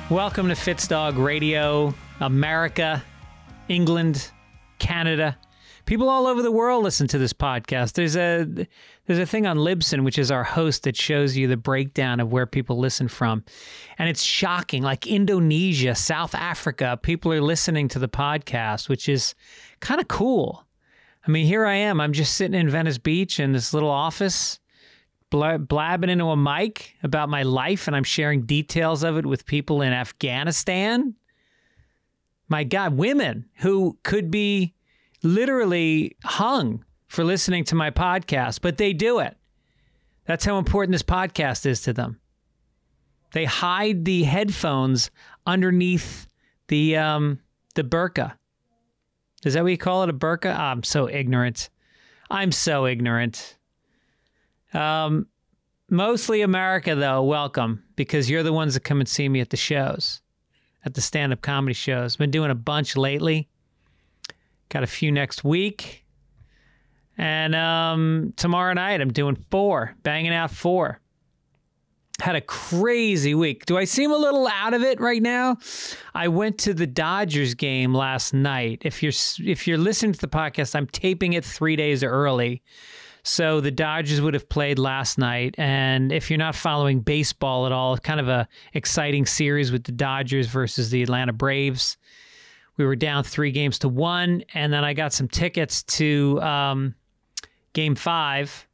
Welcome to Fitzdog Radio, America, England, Canada. People all over the world listen to this podcast. There's a thing on Libsyn, which is our host, that shows you the breakdown of where people listen from. And it's shocking. Like Indonesia, South Africa, people are listening to the podcast, which is kind of cool. I mean, here I am. I'm just sitting in Venice Beach in this little office, blabbing into a mic about my life, and I'm sharing details of it with people in Afghanistan. My God, women who could be literally hung for listening to my podcast, but they do it. That's how important this podcast is to them. They hide the headphones underneath the burqa. Is that what you call it, a burqa? Oh, I'm so ignorant. Mostly America, though, welcome, because you're the ones that come and see me at the shows, at the stand-up comedy shows. Been doing a bunch lately. Got a few next week. And tomorrow night, I'm doing 4, banging out 4. Had a crazy week. Do I seem a little out of it right now? I went to the Dodgers game last night. If you're listening to the podcast, I'm taping it 3 days early. So the Dodgers would have played last night. And if you're not following baseball at all, kind of a exciting series with the Dodgers versus the Atlanta Braves. We were down 3-1, and then I got some tickets to Game 5,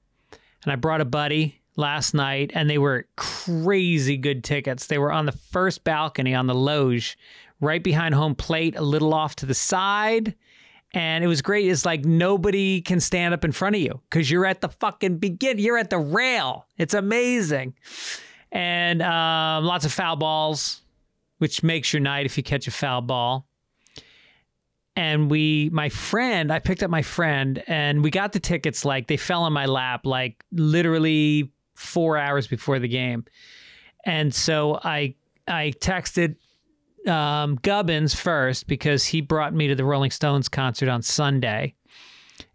and I brought a buddy last night, and they were crazy good tickets. They were on the first balcony on the loge, right behind home plate, a little off to the side. And it was great. It's like nobody can stand up in front of you because you're at the fucking beginning. You're at the rail. It's amazing. And lots of foul balls, which makes your night if you catch a foul ball. And I picked up my friend, and we got the tickets, like they fell in my lap, like literally 4 hours before the game. And so I texted Gubbins first because he brought me to the Rolling Stones concert on Sunday.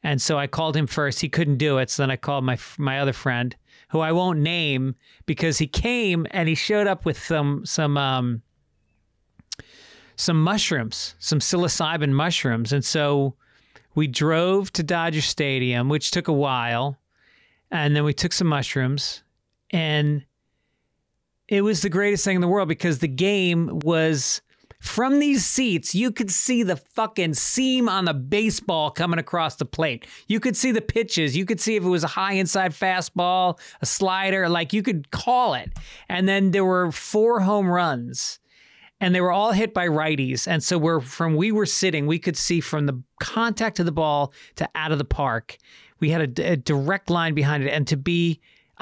And so I called him first. He couldn't do it. So then I called my other friend, who I won't name, because he came and he showed up with some mushrooms, some psilocybin mushrooms. And so we drove to Dodger Stadium, which took a while. And then we took some mushrooms, and it was the greatest thing in the world because the game was from these seats. You could see the fucking seam on the baseball coming across the plate. You could see the pitches. You could see if it was a high inside fastball, a slider, like you could call it. And then there were 4 home runs, and they were all hit by righties. And so we were sitting, we could see from the contact of the ball to out of the park. We had a direct line behind it. And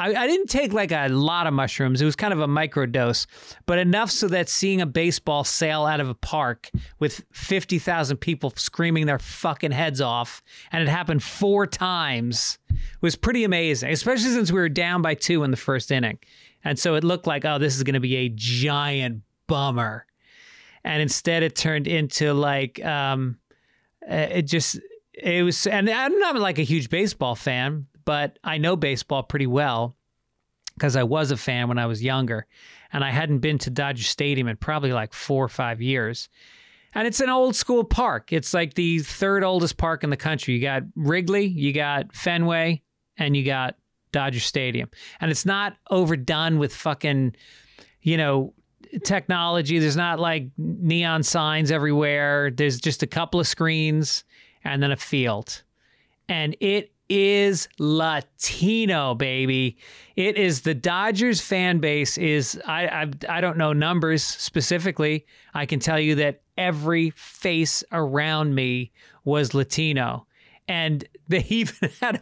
I didn't take like a lot of mushrooms. It was kind of a micro dose, but enough so that seeing a baseball sail out of a park with 50,000 people screaming their fucking heads off, and it happened 4 times, was pretty amazing, especially since we were down by 2 in the first inning. And so it looked like, oh, this is going to be a giant bummer. And instead it turned into like, and I'm not like a huge baseball fan, but I know baseball pretty well because I was a fan when I was younger, and I hadn't been to Dodger Stadium in probably like 4 or 5 years. And it's an old school park. It's like the 3rd oldest park in the country. You got Wrigley, you got Fenway, and you got Dodger Stadium. And it's not overdone with fucking, technology. There's not like neon signs everywhere. There's just a couple of screens and then a field. And it is Latino, baby. It is the Dodgers fan base is, I don't know numbers specifically. I can tell you that every face around me was Latino. And they even had a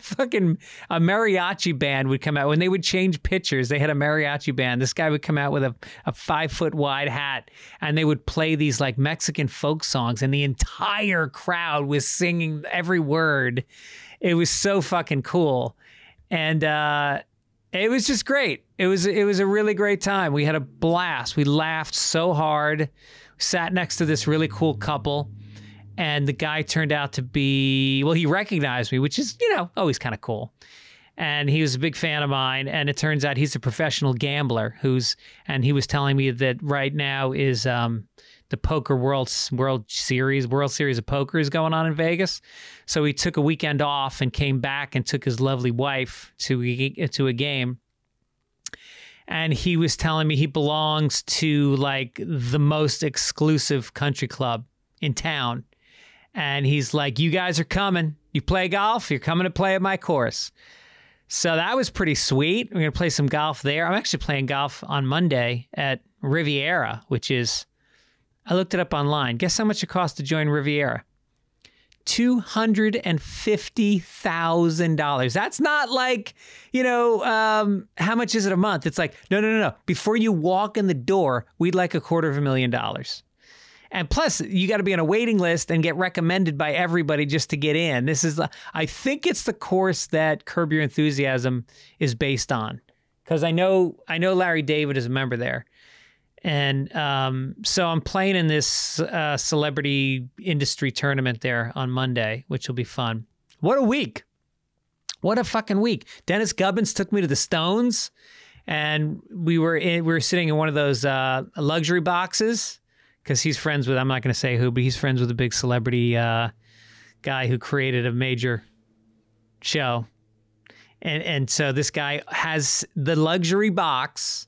mariachi band would come out. When they would change pitchers, they had a mariachi band. This guy would come out with a 5-foot wide hat, and they would play these like Mexican folk songs, and the entire crowd was singing every word. It was so fucking cool. And it was just great. It was a really great time. We had a blast. We laughed so hard. We sat next to this really cool couple. And the guy turned out to be, well, he recognized me, which is, always kind of cool. And he was a big fan of mine. And it turns out he's a professional gambler and he was telling me that right now is the Poker World Series of Poker is going on in Vegas. So he took a weekend off and came back and took his lovely wife to a game. And he was telling me he belongs to like the most exclusive country club in town. And he's like, you guys are coming. You play golf? You're coming to play at my course. So that was pretty sweet. We're going to play some golf there. I'm actually playing golf on Monday at Riviera, which is, I looked it up online. Guess how much it costs to join Riviera? $250,000. That's not like, how much is it a month? It's like, no. Before you walk in the door, we'd like $250,000. And plus, you got to be on a waiting list and get recommended by everybody just to get in. This is, I think it's the course that Curb Your Enthusiasm is based on. Because I know Larry David is a member there. And so I'm playing in this celebrity industry tournament there on Monday, which will be fun. What a week. What a fucking week. Dennis Gubbins took me to the Stones, and we were sitting in one of those luxury boxes because he's friends with, I'm not going to say who, but he's friends with a big celebrity guy who created a major show. And so this guy has the luxury box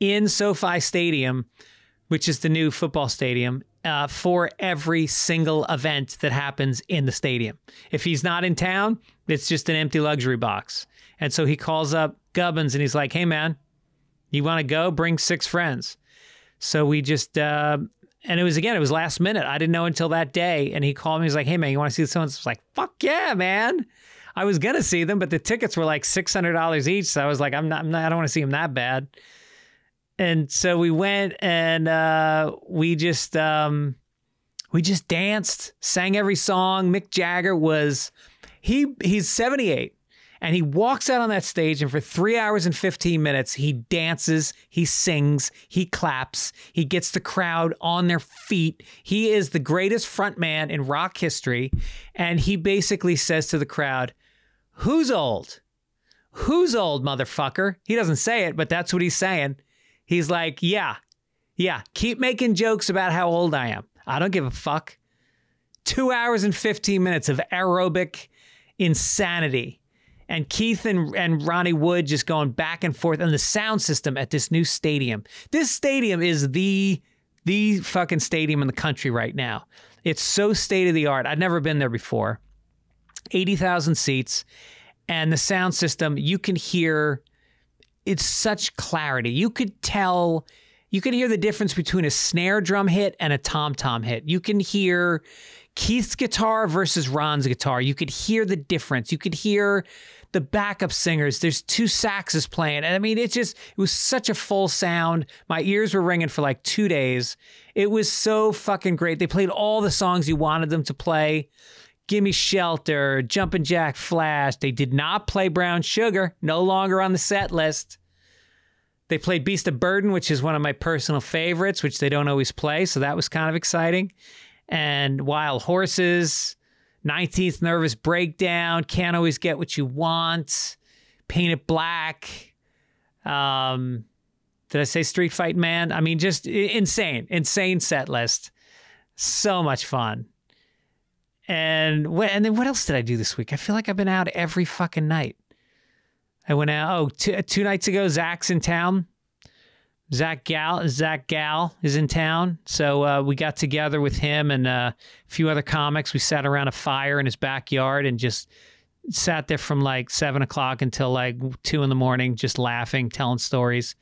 in SoFi Stadium, which is the new football stadium, for every single event that happens in the stadium. If he's not in town, it's just an empty luxury box. And so he calls up Gubbins and he's like, hey, man, you want to go? Bring 6 friends. So we just, and it was last minute. I didn't know until that day. And he called me. He's like, hey, man, you want to see someone? I was like, fuck yeah, man. I was going to see them, but the tickets were like $600 each. So I was like, I don't want to see them that bad. And so we went and we just danced, sang every song. Mick Jagger he's 78, and he walks out on that stage, and for 3 hours and 15 minutes, he dances, he sings, he claps, he gets the crowd on their feet. He is the greatest frontman in rock history, and he basically says to the crowd, "Who's old? Who's old, motherfucker?" He doesn't say it, but that's what he's saying. He's like, yeah, keep making jokes about how old I am. I don't give a fuck. 2 hours and 15 minutes of aerobic insanity. And Keith and Ronnie Wood just going back and forth. And the sound system at this new stadium. This stadium is the fucking stadium in the country right now. It's so state of the art. I'd never been there before. 80,000 seats. And the sound system, you can hear... It's such clarity. You could hear the difference between a snare drum hit and a tom-tom hit. You can hear Keith's guitar versus Ron's guitar. You could hear the difference. You could hear the backup singers. There's 2 saxes playing. And I mean, it was such a full sound. My ears were ringing for like 2 days. It was so fucking great. They played all the songs you wanted them to play. Gimme Shelter, Jumpin' Jack Flash. They did not play Brown Sugar, no longer on the set list. They played Beast of Burden, which is one of my personal favorites, which they don't always play, so that was kind of exciting. And Wild Horses, 19th Nervous Breakdown, Can't Always Get What You Want, Paint It Black. Did I say Street Fight Man? I mean, just insane set list. So much fun. And then what else did I do this week? I feel like I've been out every fucking night. I went out, two nights ago, Zach's in town. Zach Gal is in town. So we got together with him and a few other comics. We sat around a fire in his backyard and just sat there from like 7 o'clock until like 2 in the morning, just laughing, telling stories.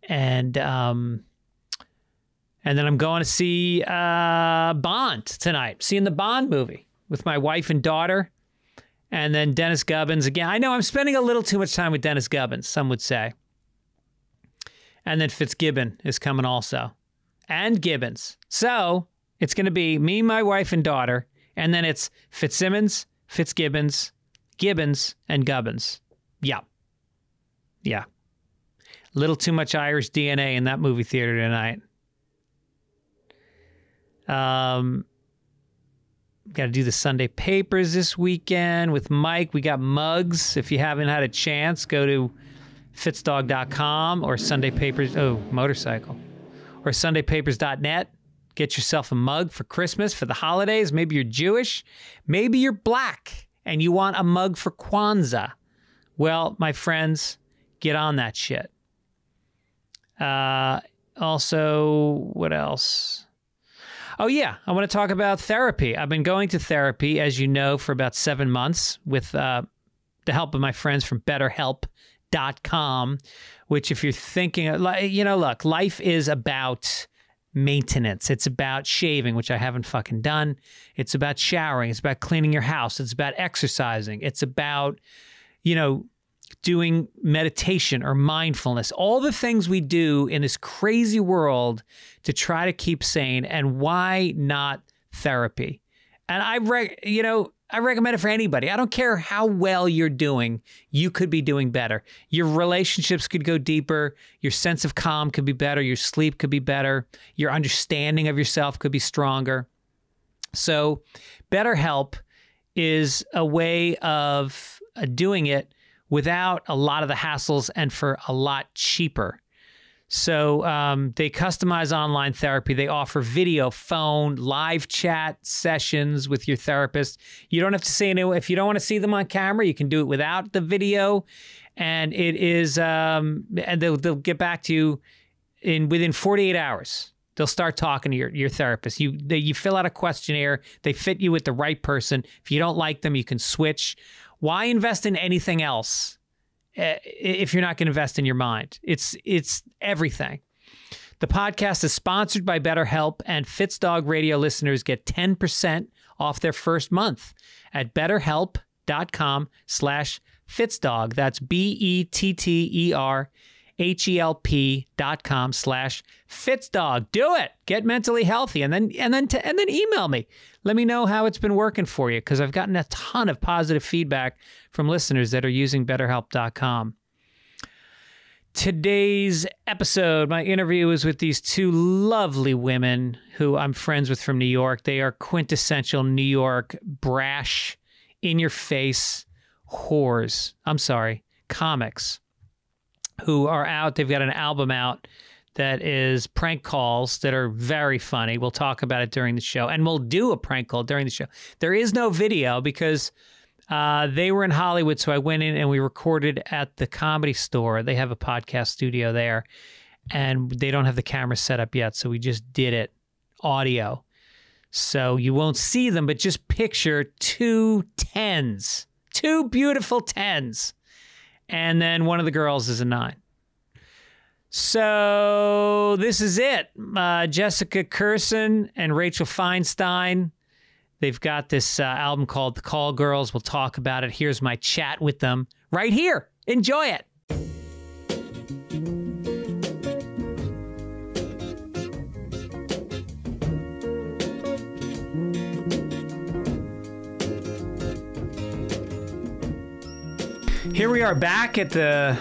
And then I'm going to see Bond tonight, seeing the Bond movie with my wife and daughter. And then Dennis Gubbins again. I know I'm spending a little too much time with Dennis Gubbins, some would say. And then Fitzgibbon is coming also. And Gibbons. So it's going to be me, my wife, and daughter. And then it's Fitzsimmons, Fitzgibbons, Gibbons, and Gubbins. Yeah. A little too much Irish DNA in that movie theater tonight. Got to do the Sunday papers this weekend with Mike. We got mugs. If you haven't had a chance, go to fitzdog.com or Sunday Papers, motorcycle, or sundaypapers.net. Get yourself a mug for Christmas, for the holidays. Maybe you're Jewish. Maybe you're black and you want a mug for Kwanzaa. Well, my friends, get on that shit. Also, what else? Oh, yeah. I want to talk about therapy. I've been going to therapy, as you know, for about 7 months with the help of my friends from BetterHelp.com, which if you're thinking, look, life is about maintenance. It's about shaving, which I haven't fucking done. It's about showering. It's about cleaning your house. It's about exercising. It's about, doing meditation or mindfulness, all the things we do in this crazy world to try to keep sane. And why not therapy? And I recommend it for anybody. I don't care how well you're doing. You could be doing better. Your relationships could go deeper. Your sense of calm could be better. Your sleep could be better. Your understanding of yourself could be stronger. So BetterHelp is a way of doing it without a lot of the hassles and for a lot cheaper. So they customize online therapy. They offer video, phone, live chat sessions with your therapist. You don't have to see anyone. If you don't want to see them on camera, you can do it without the video. And it is, and they'll get back to you within 48 hours. They'll start talking to your therapist. You fill out a questionnaire. They fit you with the right person. If you don't like them, you can switch. Why invest in anything else if you're not going to invest in your mind? It's everything. The podcast is sponsored by BetterHelp, and FitzDog Radio listeners get 10% off their first month at betterhelp.com/FitzDog. That's BetterHelp.com/FitzDog. Do it. Get mentally healthy, and then email me. Let me know how it's been working for you, because I've gotten a ton of positive feedback from listeners that are using BetterHelp.com. Today's episode, my interview is with these two lovely women who I'm friends with from New York. They are quintessential New York, brash, in-your-face whores. I'm sorry, comics who are out. They've got an album out that is prank calls that are very funny. We'll talk about it during the show, and we'll do a prank call during the show. There is no video because they were in Hollywood, so I went in and we recorded at the Comedy Store. They have a podcast studio there, and they don't have the camera set up yet, so we just did it audio. So you won't see them, but just picture two beautiful 10s, and then one of the girls is a 9. So this is it. Jessica Kirson and Rachel Feinstein. They've got this album called The Call Girls. We'll talk about it. Here's my chat with them right here. Enjoy it. Here we are back at the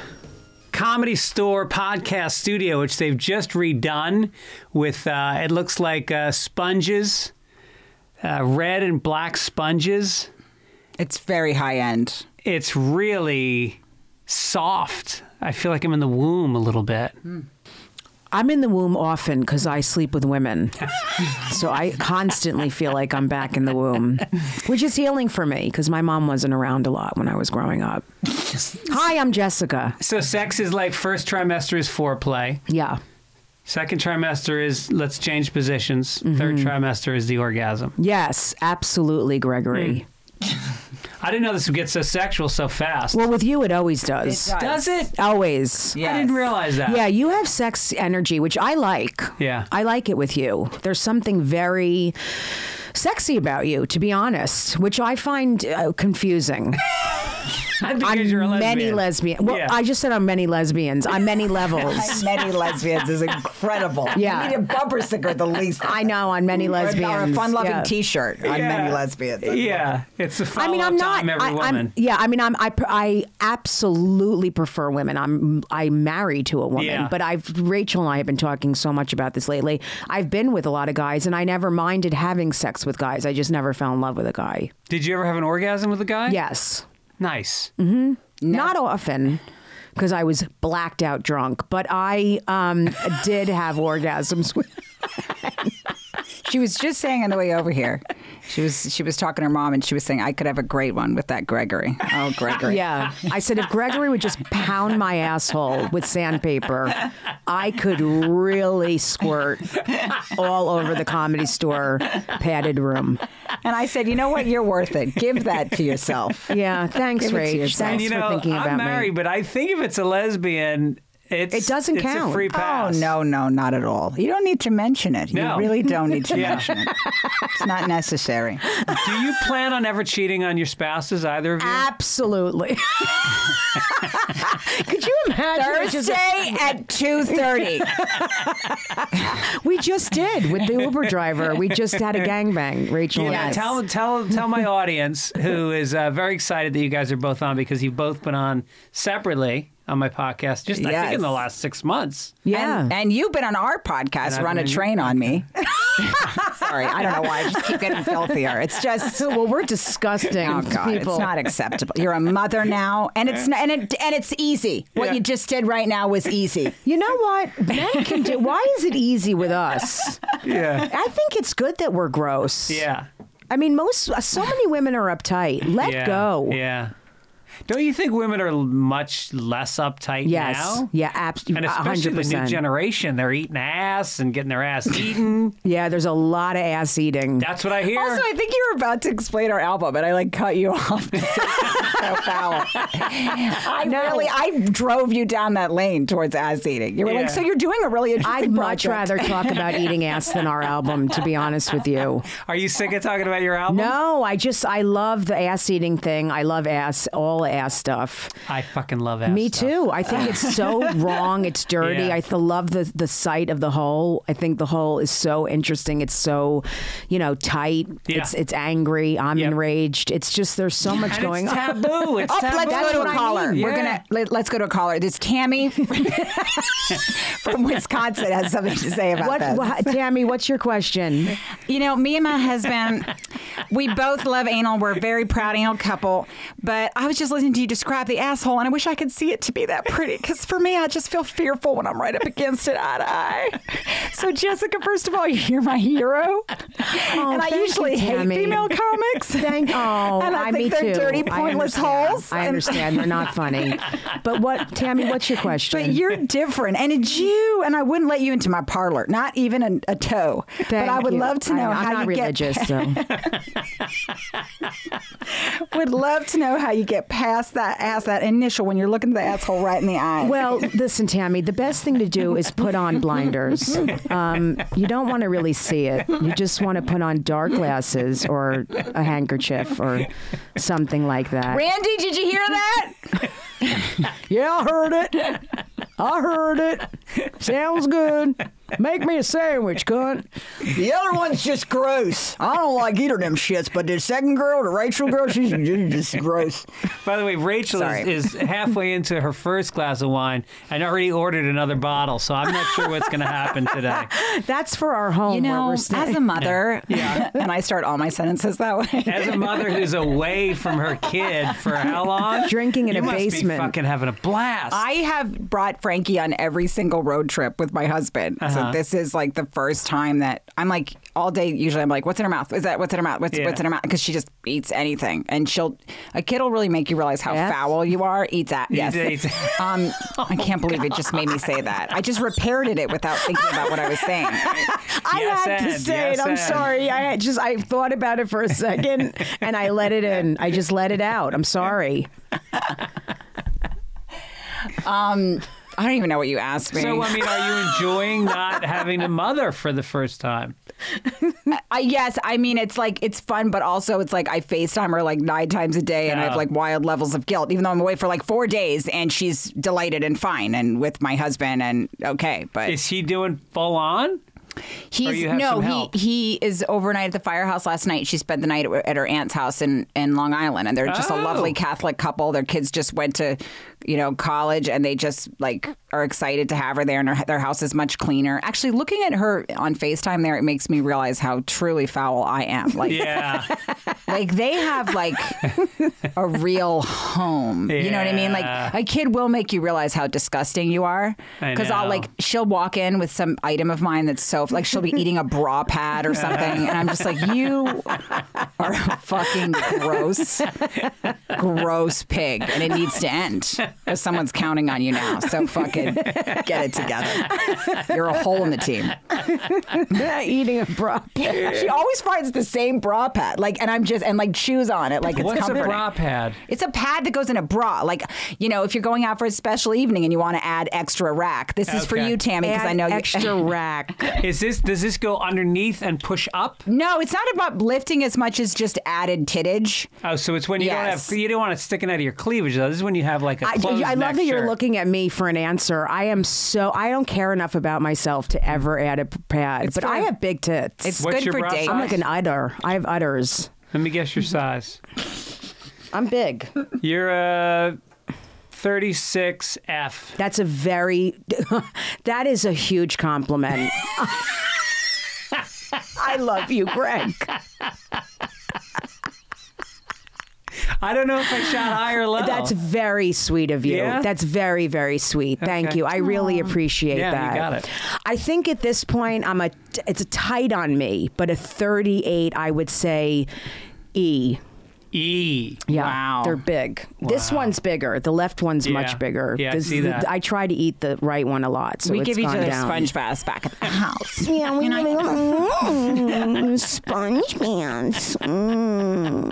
Comedy Store podcast studio, which they've just redone with, it looks like sponges, red and black sponges. It's very high end. It's really soft. I feel like I'm in the womb a little bit. I'm in the womb often because I sleep with women. So I constantly feel like I'm back in the womb, which is healing for me because my mom wasn't around a lot when I was growing up. Hi, I'm Jessica. So sex is like first trimester is foreplay. Yeah. Second trimester is let's change positions. Third trimester is the orgasm. Yes, absolutely, Gregory. I didn't know this would get so sexual so fast. Well, with you, it always does. Does it? Always. Yes. I didn't realize that. Yeah, you have sex energy, which I like. Yeah. I like it with you. There's something very sexy about you, to be honest, which I find confusing. Because you're a lesbian. many lesbians. Well, Yeah. I just said on many lesbians. On many levels. Many lesbians is incredible. Yeah. You need a bumper sticker at the least. I know, on many lesbians. Or a fun-loving Yeah. T-shirt on many lesbians. Yeah, it's a follow-up I mean, I'm to not. I'm every woman. I absolutely I women. I'm married to a woman, Yeah. but Rachel and I have been talking so much about this lately. I've been with a lot of guys, and I never minded having sex with guys. I just never fell in love with a guy. Did you ever have an orgasm with a guy? Yes, Nice. not often. Because I was blacked out drunk, but I did have orgasms with. She was just saying on the way over here, she was talking to her mom, and she was saying, I could have a great one with that Gregory. Oh, Gregory. Yeah, I said if Gregory would just pound my asshole with sandpaper, I could really squirt all over the Comedy Store padded room. And I said, you know what? You're worth it. Give that to yourself. Yeah, thanks, Give it to Rach. yourself. Thanks And, for thinking about I'm married, me. but I think if it's a lesbian, it doesn't it's count. a free Oh, pass. no, not at all. You don't need to mention it. No. You really don't need to Yeah. mention it. It's not necessary. Do you plan on ever cheating on your spouses, either of you? Absolutely. Could you imagine? Thursday at 2:30. We just did with the Uber driver. We just had a gangbang, Rachel and I. Yes. Tell my audience, who is very excited that you guys are both on, because you've both been on separately on my podcast, just I think Yes. in the last 6 months. Yeah. And you've been on our podcast, And I've Run a been- Train on Me. Sorry, I don't know why. I just keep getting filthier. It's just. Well, we're disgusting Oh God, people. it's not acceptable. You're a mother now, and it's not, and it's easy. What Yeah. you just did right now was easy. You know what? Men can do. Why is it easy with us? Yeah. I think it's good that we're gross. Yeah. I mean, so many women are uptight. Let Yeah. go. Yeah. Don't you think women are much less uptight Yes. now? Yeah, absolutely. And especially the new 100%. generation, they're eating ass and getting their ass eaten. Yeah, there's a lot of ass eating. That's what I hear. Also, I think you were about to explain our album, and I cut you off. So foul. I drove you down that lane towards ass eating. You were Yeah. like, so you're doing a really interesting I'd much project. rather talk about eating ass than our album, to be honest with you. Are you sick of talking about your album? No, I love the ass eating thing. I love all ass stuff. I fucking love ass. Me stuff. too. I think it's so wrong. It's dirty. Yeah. I love the sight of the hole. I think the hole is so interesting. It's so, tight. Yeah. It's angry. I'm Yep. enraged. It's just there's so much And going it's on. taboo. It's Oh, taboo. let's That's go to what a I caller. mean. We're Yeah. let's go to a caller. This Tammy from Wisconsin has something to say about this. Tammy, what's your question? You know, me and my husband, we both love anal. We're a very proud anal couple. But I was just listening to you describe the asshole, and I wish I could see it to be that pretty. Because for me, I just feel fearful when I'm right up against it eye to eye. So, Jessica, first of all, you're my hero. And I thank usually you, hate Tammy. female comics. And I me think they're too. dirty, I pointless understand. holes. I understand. They're not funny. But Tammy, what's your question? But you're different, and it's you. And I wouldn't let you into my parlor, not even a toe. But Thank I would you. love to know I'm how not you religious, so. would love to know how you get past that initial when you're looking the asshole right in the eye. Well, listen, Tammy, the best thing to do is put on blinders. You don't want to really see it. You just want to put on dark glasses or a handkerchief or something like that. Randy, did you hear that? Yeah, I heard it. I heard it. Sounds good. Make me a sandwich, cunt. The other one's just gross. I don't like either of them shits, but the second girl, the Rachel girl, she's just gross. By the way, Rachel is halfway into her first glass of wine and already ordered another bottle, so I'm not sure what's going to happen today. That's for our home You where know, we're as staying. a mother, and I start all my sentences that way. As a mother who's away from her kid for how long? Drinking in you a must basement. Be fucking having a blast. I have brought Frankie on every single road trip with my husband. So this is like the first time that I'm like all day. Usually I'm like, what's in her mouth? What's in her mouth? What's in her mouth? Because she just eats anything. And a kid will really make you realize how Yes. foul you are. Eats at. Yes. Eats. I can't believe it just made me say that. I just repaired it without thinking about what I was saying. I had to and, say it. I'm and. sorry. I thought about it for a second and I let it in. I just let it out. I'm sorry. I don't even know what you asked me. So, I mean, are you enjoying not having a mother for the first time? Yes, I mean it's like it's fun, but also it's like I FaceTime her like 9 times a day, and I have like wild levels of guilt, even though I'm away for like 4 days, and she's delighted and fine, and with my husband, and okay. But is he doing full on? He is overnight at the firehouse last night. She spent the night at her aunt's house in Long Island, and they're just a lovely Catholic couple. Their kids just went to, college, and they just like are excited to have her there, and their house is much cleaner. Actually, looking at her on FaceTime there, it makes me realize how truly foul I am. Like, yeah, like they have like a real home. Yeah. You know what I mean? Like a kid will make you realiase how disgusting you are. Because she'll walk in with some item of mine that's so like she'll be eating a bra pad or something, and I'm just like, you are a fucking gross pig, and it needs to end because someone's counting on you now. So fucking get it together. You're a hole in the team. Eating a bra pad. She always finds the same bra pad, and chews on it like it's What's comforting. a bra pad? It's a pad that goes in a bra. Like, if you're going out for a special evening and you want to add extra rack, this is for you, Tammy, because I know you extra rack. Does this go underneath and push up? No, it's not about lifting as much as just added tittage. Oh, so it's when you don't want it sticking out of your cleavage, though. This is when you have like a closed I love that you're shirt. looking at me for an answer. I don't care enough about myself to ever add a pad, but I have big tits. It's What's good your for bra dating. I'm like an udder. I have udders. Let me guess your size. I'm big. You're a 36F. That is a huge compliment. I love you, Greg. I don't know if I shot high or low. That's very sweet of you. Yeah? That's very, very sweet. Thank you. I really appreciate that. You got it. I think at this point, it's a tight on me, but a 38, I would say E. E. Yeah, wow. They're big. Wow. This one's bigger. The left one's much bigger. Yeah, I see that. I try to eat the right one a lot, so we it's give each gone other down. sponge baths back at the house. Yeah, we sponge baths. Oh,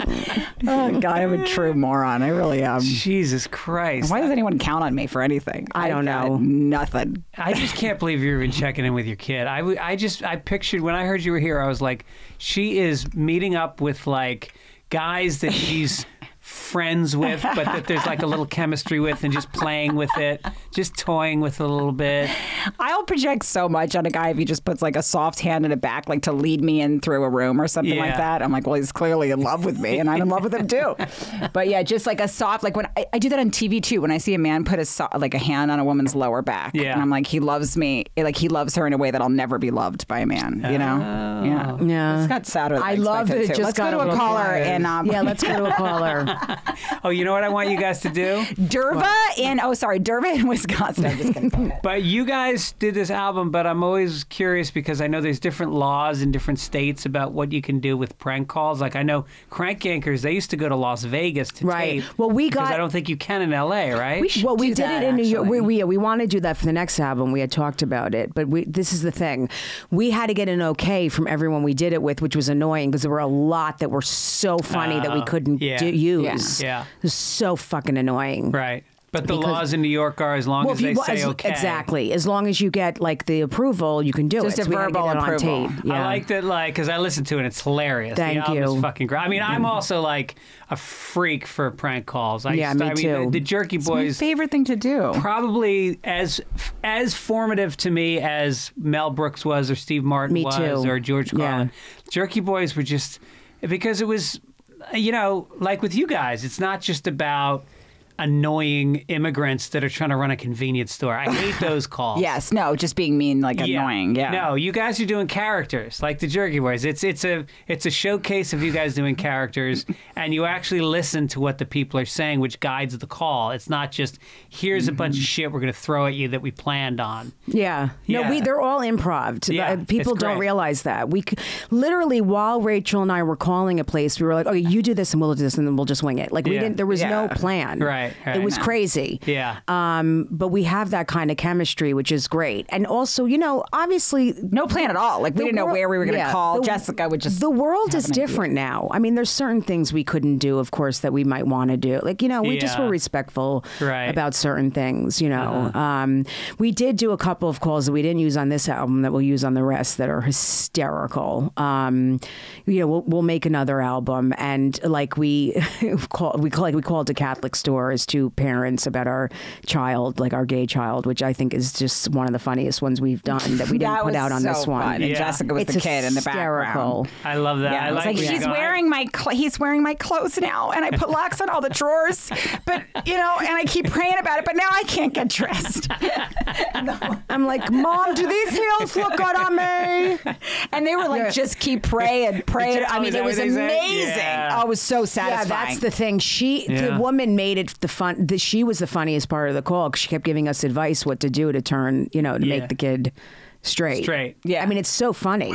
God, I'm a true moron. I really am. Jesus Christ. Why does anyone count on me for anything? I don't know. Nothing. I just can't believe you're even checking in with your kid. I pictured when I heard you were here, I was like, she is meeting up with like guys that she's friends with, but that there's like a little chemistry with, and just playing with it, just toying with it a little bit. I'll project so much on a guy if he just puts like a soft hand in the back, like to lead me in through a room or something like that. I'm like, well, he's clearly in love with me, and I'm in love with him too. But yeah, just like a soft, like when I do that on TV too, when I see a man put a hand on a woman's lower back, and I'm like, he loves me, like he loves her in a way that I'll never be loved by a man, you know? Yeah. It's got sadder than I love that it too. just Let's got go to a caller and let's go to a caller. Oh, you know what I want you guys to do? Derva in Wisconsin. I'm just kidding. But you guys did this album, but I'm always curious because I know there's different laws in different states about what you can do with prank calls. Like I know Crank Yankers, they used to go to Las Vegas to tape. Well, because I don't think you can in LA, right? We did it in New York. We want to do that for the next album. We had talked about it, but this is the thing. We had to get an okay from everyone we did it with, which was annoying because there were a lot that were so funny that we couldn't use. Yeah. It was so fucking annoying. Right. But the laws in New York are as long as they say okay. Exactly. As long as you get like the approval, you can do just it. Just a verbal approval. On tape. Yeah. I like that, like, because I listened to it. It's hilarious. Thank the you. album is fucking great. I mean, I'm also like a freak for prank calls. Me too. The Jerky Boys. It's my favorite thing to do. Probably as formative to me as Mel Brooks was, or Steve Martin was, or George Carlin. Yeah. Jerky Boys were just because it was, like with you guys, it's not just about annoying immigrants that are trying to run a convenience store. I hate those calls. Yes, no, just being mean, like annoying. Yeah. No, you guys are doing characters like the Jerky Boys. It's a showcase of you guys doing characters, and you actually listen to what the people are saying, which guides the call. It's not just here's a bunch of shit we're going to throw at you that we planned on. Yeah. No, they're all improv. Yeah, people don't realize that. We literally, while Rachel and I were calling a place, we were like, "Okay, you do this, and we'll do this, and then we'll just wing it." Like we didn't. There was no plan. Right. Right. It was crazy. Yeah. But we have that kind of chemistry, which is great. And also, obviously, No plan at all. Like we didn't know where we were going to call. Jessica would just. The world have is an idea. different now. I mean, there's certain things we couldn't do, of course, that we might want to do. Like, we just were respectful about certain things, We did do a couple of calls that we didn't use on this album that we'll use on the rest that are hysterical. We'll make another album, and like we called to Catholic stores to parents about our child, like our gay child, which I think is just one of the funniest ones we've done that we didn't put out on this one. Fun. And Jessica was the kid in the background. I love that. Yeah, I like he's wearing my clothes now, and I put locks on all the drawers, but and I keep praying about it, but now I can't get dressed. I'm like, Mom, do these heels look good on me? And they were like, just keep praying. I mean, it was amazing. Yeah. Oh, it was so satisfying. Yeah, that's the thing. The woman made it the fun. She was the funniest part of the call because she kept giving us advice what to do to turn, to make the kid straight. Yeah. I mean, it's so funny.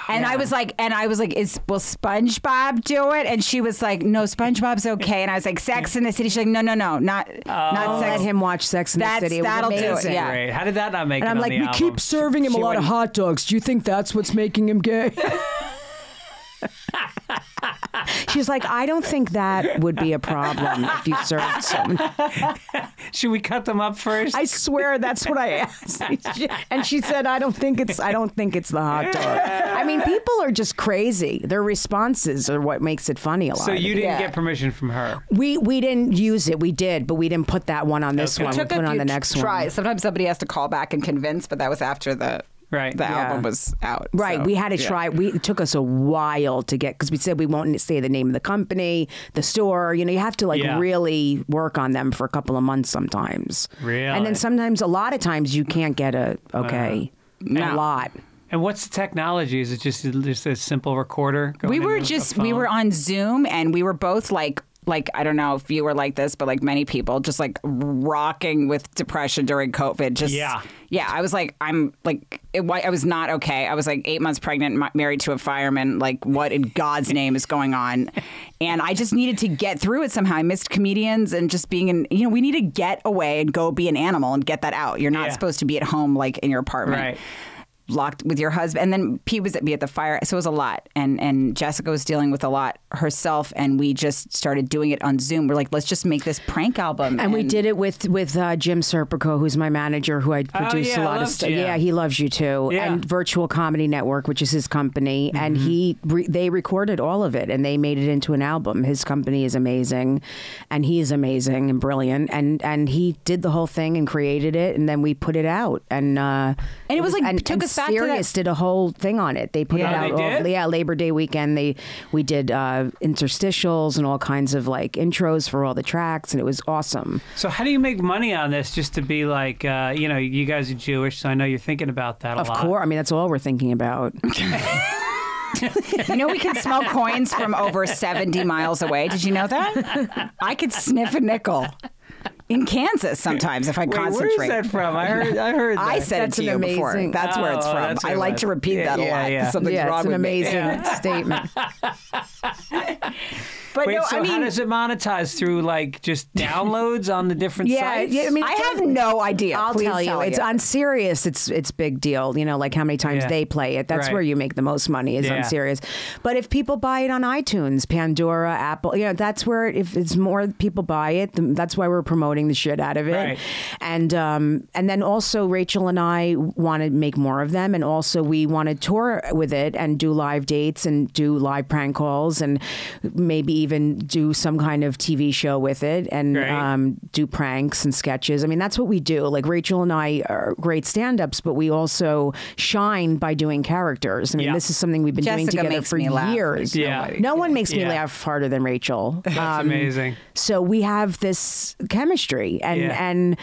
And I was like, will SpongeBob do it? And she was like, no, SpongeBob's okay. And I was like, Sex in the City. She's like, no, not Sex. Let him watch Sex in the City. That'll do it. Yeah. Great. How did that not make it And I'm on like, the we album? keep serving him a lot of hot dogs. Do you think that's what's making him gay? She's like, I don't think that would be a problem if you served some. Should we cut them up first? I swear that's what I asked. And she said, I don't think it's the hot dog. I mean, people are just crazy. Their responses are what makes it funny a lot. So you didn't get permission from her? We didn't use it. We did, but we didn't put that one on this one. We put it on the next one. Sometimes somebody has to call back and convince, but that was after the album was out. Right. So, we had to try. It took us a while to get, because we said we won't say the name of the company, the store. You have to really work on them for a couple of months sometimes. Really? And then sometimes, a lot of times, you can't get a lot. And what's the technology? Is it just a simple recorder? We were on Zoom, and we were both like I don't know if you were like this, but like many people, just like rocking with depression during COVID. I was like, I was not okay. I was like 8 months pregnant, married to a fireman. Like, what in God's name is going on? And I just needed to get through it somehow. I missed comedians and just being we need to get away and go be an animal and get that out. You're not supposed to be at home like in your apartment. Right. Locked with your husband, and then Pete was at the fire, so it was a lot, and Jessica was dealing with a lot herself, and we just started doing it on Zoom. We're like, let's just make this prank album, and we did it with Jim Serpico, who's my manager, who I produced a lot of stuff. Yeah, he loves you too, and Virtual Comedy Network, which is his company, and they recorded all of it, and they made it into an album. His company is amazing, and he is amazing and brilliant, and he did the whole thing and created it, and then we put it out, and it was like took us back to that. Sirius did a whole thing on it. They put it out. Labor Day weekend. We did interstitials and all kinds of like intros for all the tracks, and it was awesome. So how do you make money on this? Just to be like, you guys are Jewish, so I know you're thinking about that a lot. Of course. I mean, that's all we're thinking about. We can smell coins from over 70 miles away. Did you know that? I could sniff a nickel. In Kansas, sometimes if I concentrate. Where's that from? I heard that. I said it to you before. That's where it's from. I like to repeat that a lot. Yeah. Something's wrong with me. It's an amazing statement. But wait, how does it monetize? Through like just downloads on the different sites? Yeah, I mean, I have no idea. I'll tell you. It's on Sirius. It's big deal. Like how many times they play it. That's where you make the most money is on Sirius. But if people buy it on iTunes, Pandora, Apple, that's where if it's more people buy it, that's why we're promoting the shit out of it. Right. And then also Rachel and I want to make more of them, and also we want to tour with it and do live dates and do live prank calls and maybe even do some kind of TV show with it and do pranks and sketches. I mean, that's what we do. Like Rachel and I are great stand-ups, but we also shine by doing characters. I mean, this is something we've been doing together for years. No one makes me laugh harder than Rachel. That's amazing. So we have this chemistry, and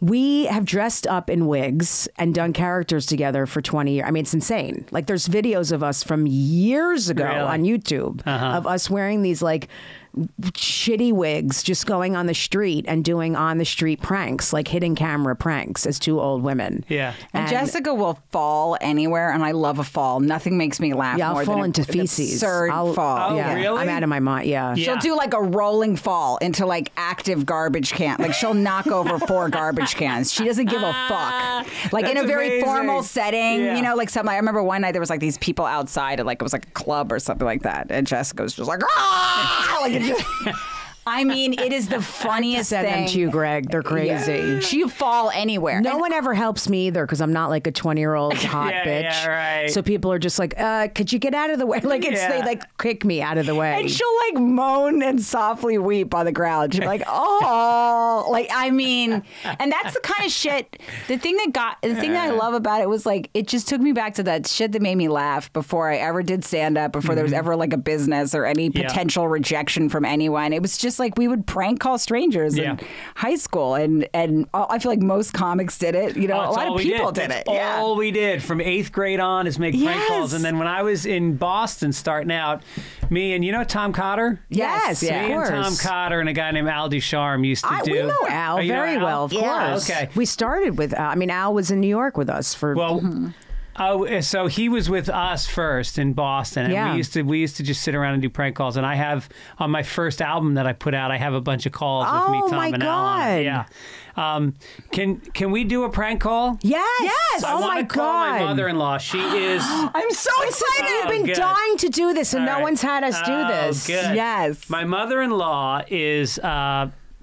we have dressed up in wigs and done characters together for 20 years. I mean, it's insane. Like, there's videos of us from years ago on YouTube of us wearing these like shitty wigs, just going on the street and doing on the street pranks, like hidden camera pranks as two old women. Yeah. And Jessica will fall anywhere, and I love a fall. Nothing makes me laugh Yeah, I'll more fall than into an feces. absurd fall. Oh, yeah, really? I'm out of my mind. Yeah. She'll do like a rolling fall into like active garbage can. Like she'll knock over 4 garbage cans. She doesn't give a fuck. Like in That's a very amazing. formal setting, Yeah. you know, like something. I remember one night there was like these people outside at like it was like a club or something like that, and Jessica was just like, ah! Like it just. I mean, it is the funniest Send thing. them to you, Greg. They're crazy. Yeah. She fall anywhere. No And- one ever helps me either because I'm not like a 20-year-old hot Yeah, bitch. yeah, right. So people are just like, could you get out of the way? Like it's they Yeah. like kick me out of the way. And she'll like moan and softly weep on the ground. She'll be like, oh, like, I mean, and that's the kind of shit. The thing that I love about it was like, it just took me back to that shit that made me laugh before I ever did stand up, before there was ever like a business or any Yeah. potential rejection from anyone. It was just like, we would prank call strangers Yeah. in high school. And I feel like most comics did it. You know, Oh, a it's lot all of we people did. did it. That's all we did from 8th grade on is make prank Yes. calls. And then when I was in Boston starting out, me and you know Tom Cotter? Yes, yeah. of Me and course. Tom Cotter and a guy named Al Ducharme used to do. We know Al Oh, you know very Al? well, of Yeah. course. Okay. We started with Al. I mean, Al was in New York with us for. Well, so he was with us first in Boston, and Yeah. we used to just sit around and do prank calls. And I have on my first album that I put out, I have a bunch of calls with me, Oh, Tom, my and Al on it. God. Yeah. Can we do a prank call? yes. Yes. I Oh want my to call my God. mother-in-law. She is. I'm so excited. Oh, We've been good. dying to do this, and All no right. one's had us do Oh, this. good. Yes. My mother-in-law is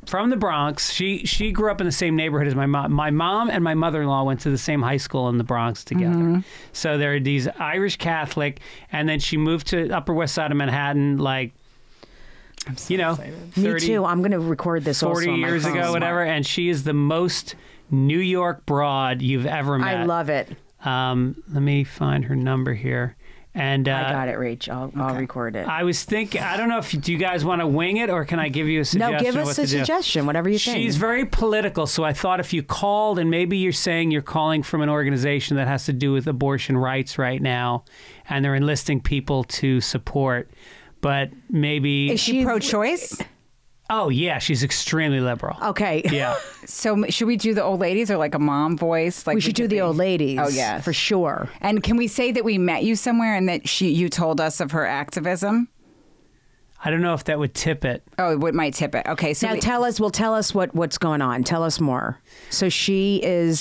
from the Bronx. She grew up in the same neighborhood as my mom. My mom and my mother-in-law went to the same high school in the Bronx together. So they're these Irish Catholic, and then she moved to Upper West Side of Manhattan, like, you know, 30, Me too. I'm going to record this 40 also on my years phone. ago, whatever. And she is the most New York broad you've ever met. I love it. Let me find her number here. And I got it, Rach. I'll record it. I was thinking, I don't know if do you guys want to wing it or can I give you a suggestion? No, give of us what a to do? suggestion, whatever you think. She's very political, so I thought if you called and maybe you're saying you're calling from an organization that has to do with abortion rights right now, and they're enlisting people to support, but maybe Is she pro-choice? oh yeah, she's extremely liberal. Okay. Yeah. So should we do the old ladies or like a mom voice? Like We should do the old ladies. Oh, yeah. For sure. And can we say that we met you somewhere and that you told us of her activism? I don't know if that would tip it. Oh, it might tip it. Okay, so Now tell us what's going on. Tell us more. So she is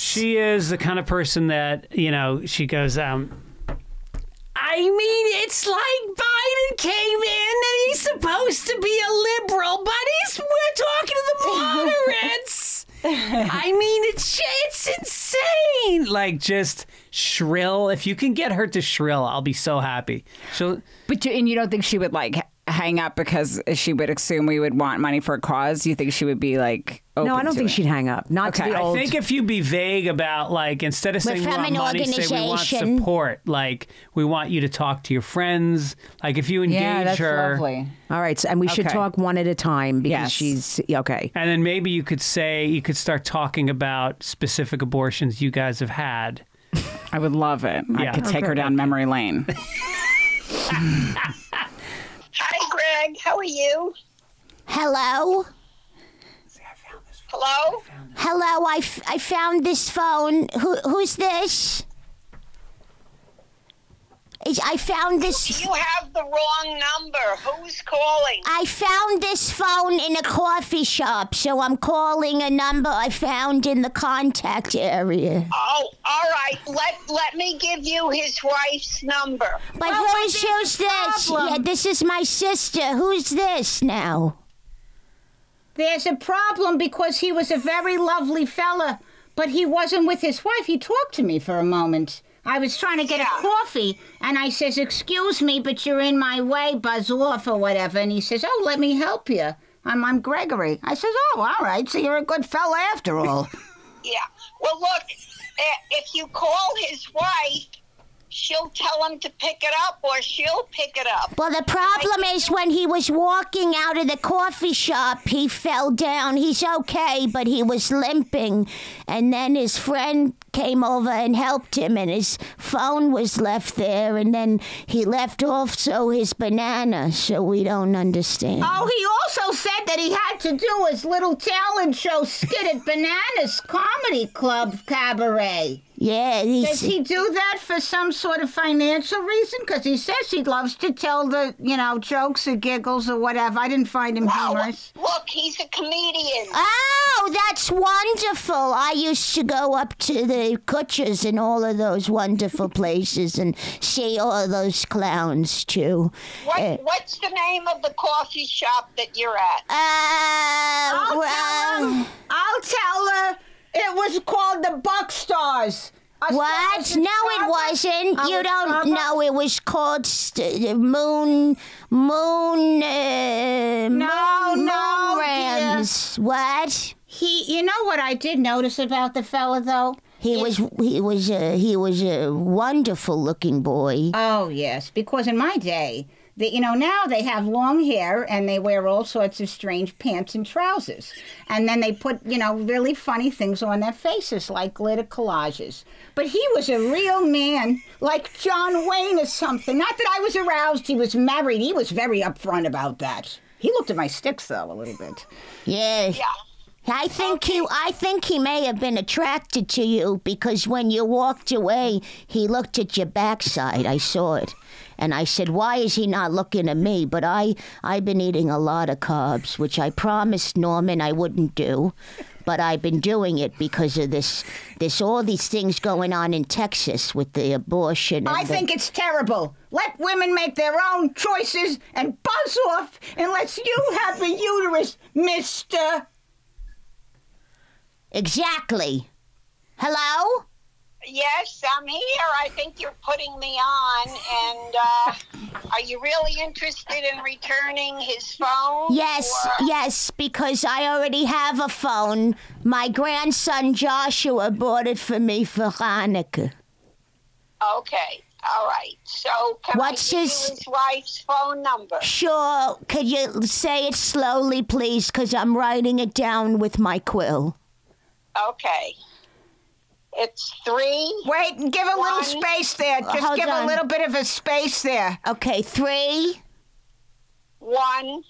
The kind of person that, you know, she goes, I mean, it's like Biden came in and he's supposed to be a liberal, but we're talking to the moderates. I mean, it's insane. Like, just shrill. If you can get her to shrill, I'll be so happy. But you don't think she would like hang up because she would assume we would want money for a cause? You think she would be like open No, I don't to think it? she'd hang up. Not to Okay. the I old think if you be vague about, like, instead of saying we from want an money, say we want organization. support. Like, we want you to talk to your friends. Like, if you engage Yeah, that's her. lovely. All right, so, and we should Okay. talk one at a time because Yes. she's okay. And then maybe you could start talking about specific abortions you guys have had. I would love it. I Yeah. could take her down memory lane. Hi, Greg. How are you? Hello? Hello? Hello, I found this phone. Who's this? I found this. You have the wrong number. Who's calling? I found this phone in a coffee shop, so I'm calling a number I found in the contact area. Oh, all right. Let me give you his wife's number. But who's this? Yeah, this is my sister. Who's this now? There's a problem because he was a very lovely fella, but he wasn't with his wife. He talked to me for a moment. I was trying to get a coffee, and I says, "Excuse me, but you're in my way, buzz off," or whatever. And he says, "Oh, let me help you. I'm Gregory." I says, "Oh, all right, so you're a good fella after all." Yeah. Well, look, if you call his wife, she'll tell him to pick it up, or she'll pick it up. Well, the problem is when he was walking out of the coffee shop, he fell down. He's okay, but he was limping. And then his friend came over and helped him, and his phone was left there. And then he left also his banana, so we don't understand. Oh, he also said that he had to do his little talent show skit at Bananas Comedy Club Cabaret. Yeah, Does he do that for some sort of financial reason? Because he says he loves to tell the, jokes or giggles or whatever. I didn't find him humorous. Look, he's a comedian. Oh, that's wonderful. I used to go up to the Kutchers and all of those wonderful places and see all those clowns, too. What's the name of the coffee shop that you're at? I'll tell her. It was called the Buck Stars. What? No, it wasn't. You don't know. It was called Moon Rams. What? You know what I did notice about the fella though? He was a wonderful looking boy. Oh yes, because in my day, now they have long hair and they wear all sorts of strange pants and trousers. And then they put, really funny things on their faces, like glitter collages. But he was a real man, like John Wayne or something. Not that I was aroused. He was married. He was very upfront about that. He looked at my sticks, though, a little bit. Yeah. I think he may have been attracted to you because when you walked away, he looked at your backside. I saw it. And I said, why is he not looking at me? But I've been eating a lot of carbs, which I promised Norman I wouldn't do. But I've been doing it because of this all these things going on in Texas with the abortion. I think it's terrible. Let women make their own choices and buzz off unless you have a uterus, mister. Exactly. Hello? Yes, I'm here. I think you're putting me on. And are you really interested in returning his phone? Yes, because I already have a phone. My grandson Joshua bought it for me for Hanukkah. Okay. All right. So can I give you his wife's phone number? Sure. Could you say it slowly, please? Because I'm writing it down with my quill. Okay. It's 3. Wait, give a little space there. Just give a little bit of a space there. Okay, 3, 1,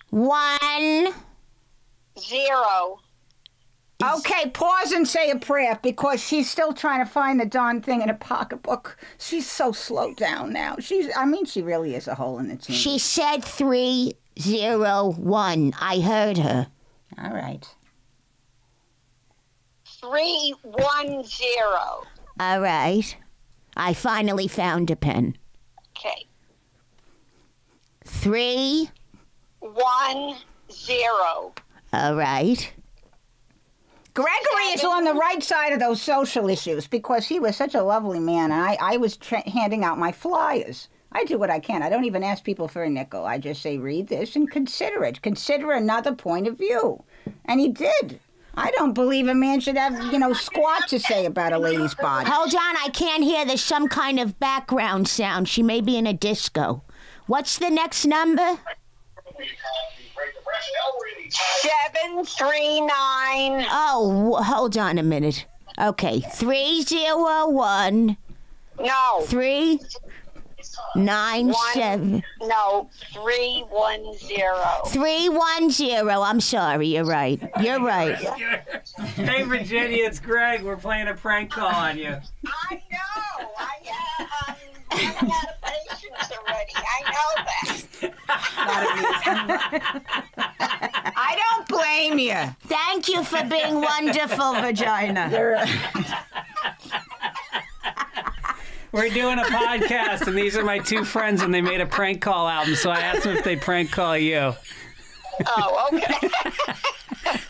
0. Okay, pause and say a prayer because she's still trying to find the darn thing in a pocketbook. She's so slowed down now. She really is a hole in the team. She said 301. I heard her. All right. 310. All right. I finally found a pen. Okay. 310. All right. Gregory is on the right side of those social issues because he was such a lovely man. And I was handing out my flyers. I do what I can. I don't even ask people for a nickel. I just say, read this and consider it. Consider another point of view. And he did. I don't believe a man should have, squat to say about a lady's body. Hold on, I can't hear. There's some kind of background sound. She may be in a disco. What's the next number? 739. Oh, hold on a minute. Okay, 301. No. 397. No, 310. 310. I'm sorry. You're right. You're right. Hey, Virginia, it's Greg. We're playing a prank call on you. I know. I'm running out of patience already. I know that. I don't blame you. Thank you for being wonderful, Vagina. We're doing a podcast, and these are my two friends, and they made a prank call album, so I asked them if they'd prank call you. Oh, okay.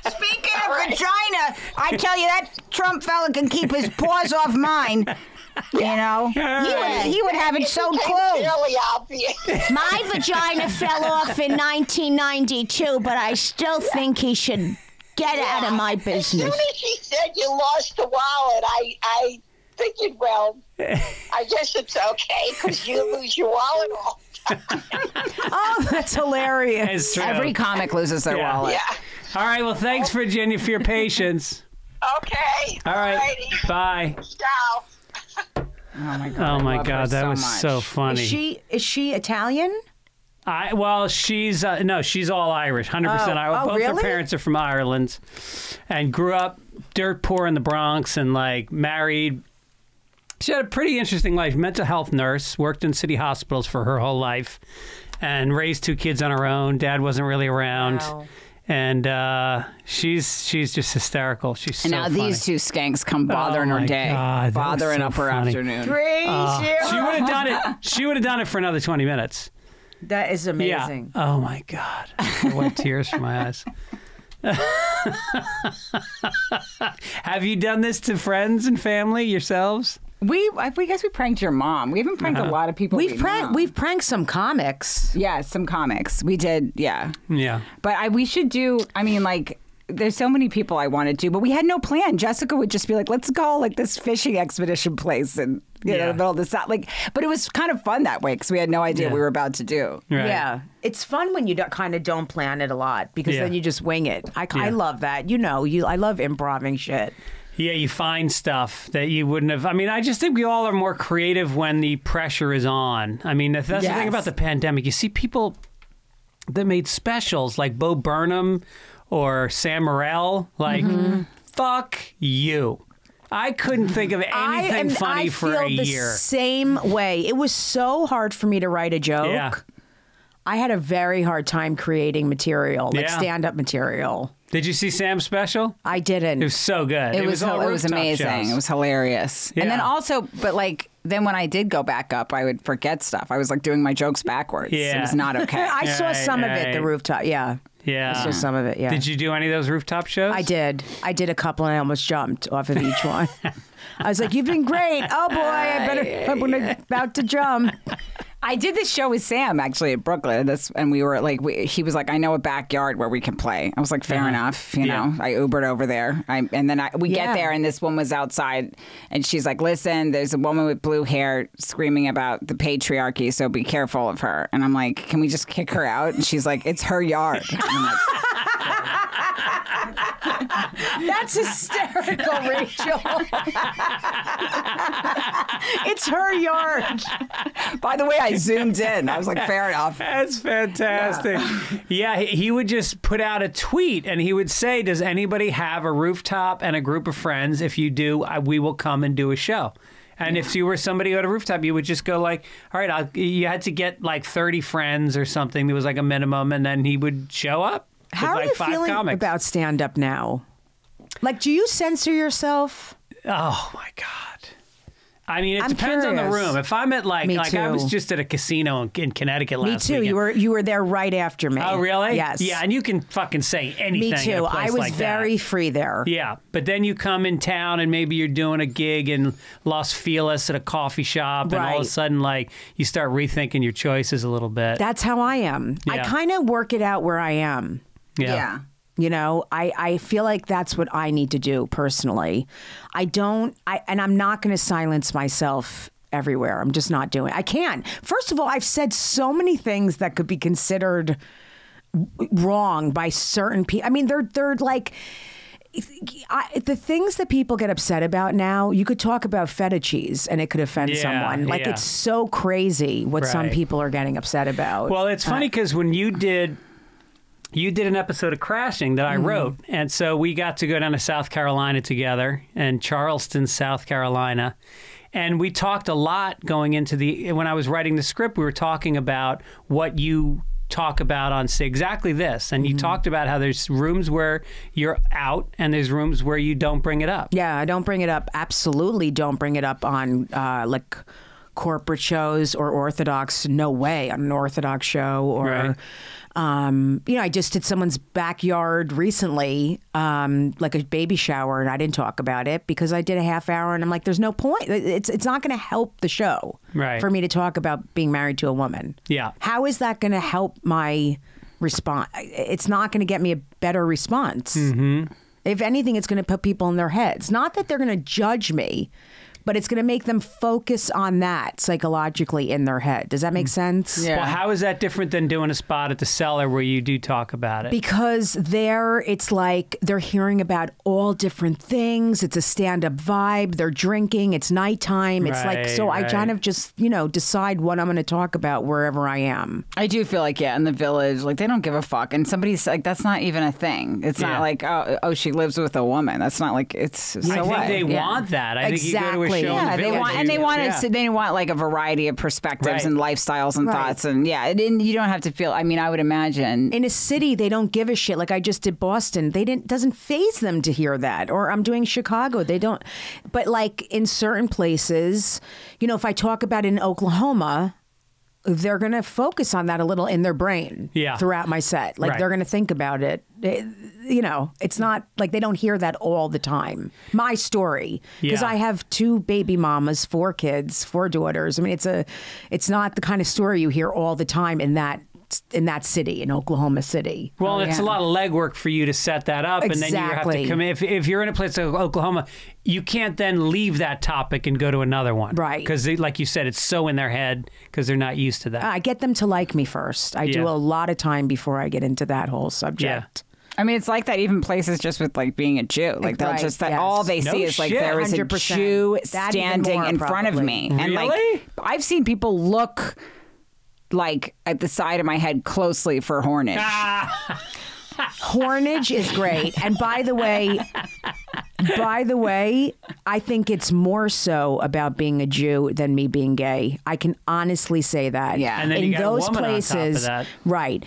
Speaking of vagina, I tell you, that Trump fella can keep his paws off mine. He would have it so close. Really obvious. My vagina fell off in 1992, but I still think he should get out of my business. As soon as she said you lost the wallet, I figured, well, I guess it's okay because you lose your wallet all the time. Oh, that's hilarious. It's true. Every comic loses their Yeah. wallet. Yeah. All right. Well, thanks, Virginia, for your patience. Okay. All right. Alrighty. Bye. Ciao. Oh my god. Oh I my love her God, that so was much. so funny. Is she Italian? Well, she's no, she's all Irish, 100% Irish. Both her really? parents are from Ireland, and grew up dirt poor in the Bronx, and like married. She had a pretty interesting life. Mental health nurse, worked in city hospitals for her whole life, and raised 2 kids on her own. Dad wasn't really around. Wow. And she's just hysterical. She's so And now funny. these two skanks come bothering Oh her my day, God, that was bothering so up her funny. afternoon. She would have done it. She would have done it for another 20 minutes. That is amazing. Yeah. Oh my God. I wiped tears from my eyes. Have you done this to friends and family yourselves? We guess we pranked your mom. We haven't pranked a lot of people. We've pranked some comics. Yeah, some comics. We did, yeah. Yeah. But we should do, I mean, like, there's so many people I want to do, but we had no plan. Jessica would just be like, let's go like this fishing expedition place and you know, the middle of the south. Like, but it was kind of fun that way because we had no idea what we were about to do. Right. Yeah. It's fun when you kind of don't plan it a lot because Yeah. then you just wing it. I Yeah. love that. I love improving shit. Yeah, you find stuff that you wouldn't have. I mean, I just think we all are more creative when the pressure is on. I mean, that's the thing Yes. about the pandemic. You see people that made specials like Bo Burnham or Sam Morril. Like, fuck you. I couldn't think of anything funny for a I feel the year. same way. It was so hard for me to write a joke. Yeah. I had a very hard time creating material, like Yeah. stand-up material. Did you see Sam's special? I didn't. It was so good. It was all rooftop amazing. shows. It was hilarious. Yeah. And then also, but like, then when I did go back up, I would forget stuff. I was like doing my jokes backwards. Yeah. It was not okay. I saw some of it, the rooftop. Yeah. Yeah. I saw some of it, yeah. Did you do any of those rooftop shows? I did. I did a couple and I almost jumped off of each one. I was like, you've been great. Oh boy, I'm about to jump. I did this show with Sam actually at Brooklyn, and we were like, he was like, I know a backyard where we can play. I was like, fair enough, you know. I Ubered over there, and then we get there, and this woman was outside, and she's like, listen, there's a woman with blue hair screaming about the patriarchy, so be careful of her. And I'm like, can we just kick her out? And she's like, it's her yard. And I'm like, That's hysterical, Rachel. It's her yard. by the way, I zoomed in. I was like, fair enough. That's fantastic. Yeah, he would just put out a tweet and he would say, does anybody have a rooftop and a group of friends? If you do, we will come and do a show. And if you were somebody at a rooftop, you would just go like, all right, you had to get like 30 friends or something. There was like a minimum, and then he would show up with How like are you 5 feeling comics. about stand-up now? Like, do you censor yourself? Oh, my God. I mean, it I'm depends on the curious. room. If I'm at Me I was too. just at a casino in Connecticut Me last too. weekend. You were there right after me. Oh, really? Yes. Yeah, and you can fucking say anything Me in too. a place I was like very that. free there. Yeah, but then you come in town and maybe you're doing a gig in Los Feliz at a coffee shop, and all of a Right. sudden, like, you start rethinking your choices a little bit. That's how I am. I Yeah. kind of work it out where I am. Yeah. You know, I feel like that's what I need to do personally. And I'm not going to silence myself everywhere. I'm just not doing it. I can't. First of all, I've said so many things that could be considered wrong by certain people. I mean, they're like... the things that people get upset about now, you could talk about feta cheese and it could offend someone. Like, yeah. it's so crazy what some Right. people are getting upset about. Well, it's funny because when you did an episode of Crashing that I wrote, and so we got to go down to South Carolina together, and Charleston, South Carolina, and we talked a lot going into when I was writing the script. We were talking about what you talk about on say exactly this, and you talked about how there's rooms where you're out and there's rooms where you don't bring it up. Yeah, I don't bring it up. Absolutely don't bring it up on like corporate shows or Orthodox. No way on an Orthodox show or. Right. You know, I just did someone's backyard recently, like a baby shower, and I didn't talk about it because I did a half hour, and I'm like, there's no point. It's not going to help the show Right. for me to talk about being married to a woman. Yeah. How is that going to help my response? It's not going to get me a better response. Mm-hmm. If anything, it's going to put people in their heads. Not that they're going to judge me, but it's going to make them focus on that psychologically in their head. Does that make sense? Yeah. Well, how is that different than doing a spot at the Cellar where you do talk about it? Because there, it's like they're hearing about all different things. It's a stand-up vibe. They're drinking. It's nighttime. It's like, so I kind of just, decide what I'm going to talk about wherever I am. I do feel like, in the Village, like they don't give a fuck. And somebody's like, that's not even a thing. It's not like, oh, she lives with a woman. That's not like, it's, so I think what? they want that. I think you go to a show in the Yeah, they Village, want, and they want like a variety of perspectives and lifestyles and thoughts. And you don't have to feel, I mean, I would imagine. In a city, they don't give a shit. Like I just did Boston. Doesn't faze them to hear that. Or I'm doing Chicago. They don't. But like in certain places, if I talk about it in Oklahoma, they're going to focus on that a little in their brain throughout my set. Like they're going to think about it. It's not like they don't hear that all the time. My story, because I have 2 baby mamas, 4 kids, 4 daughters. I mean, it's not the kind of story you hear all the time in that city, in Oklahoma City. Well, it's a lot of legwork for you to set that up, and then you have to come in. If you're in a place like Oklahoma, you can't then leave that topic and go to another one. Right. Because, like you said, it's so in their head because they're not used to that. I get them to like me first. I do a lot of time before I get into that whole subject. I mean, it's like that even places just with like being a Jew. Like they'll just all they see is like there is a 100%. Jew standing in front of me. Really? And like I've seen people look like at the side of my head closely for Hornage. Hornage is great. And by the way, I think it's more so about being a Jew than me being gay. I can honestly say that. Yeah. And then in you got those a woman places, on top of that. right.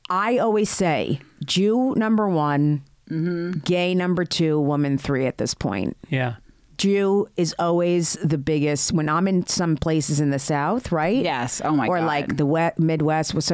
I always say Jew number 1, gay number 2, woman 3 at this point. Yeah. Jew is always the biggest. When I'm in some places in the South, right? Yes. Oh my God. Or like the Midwest, with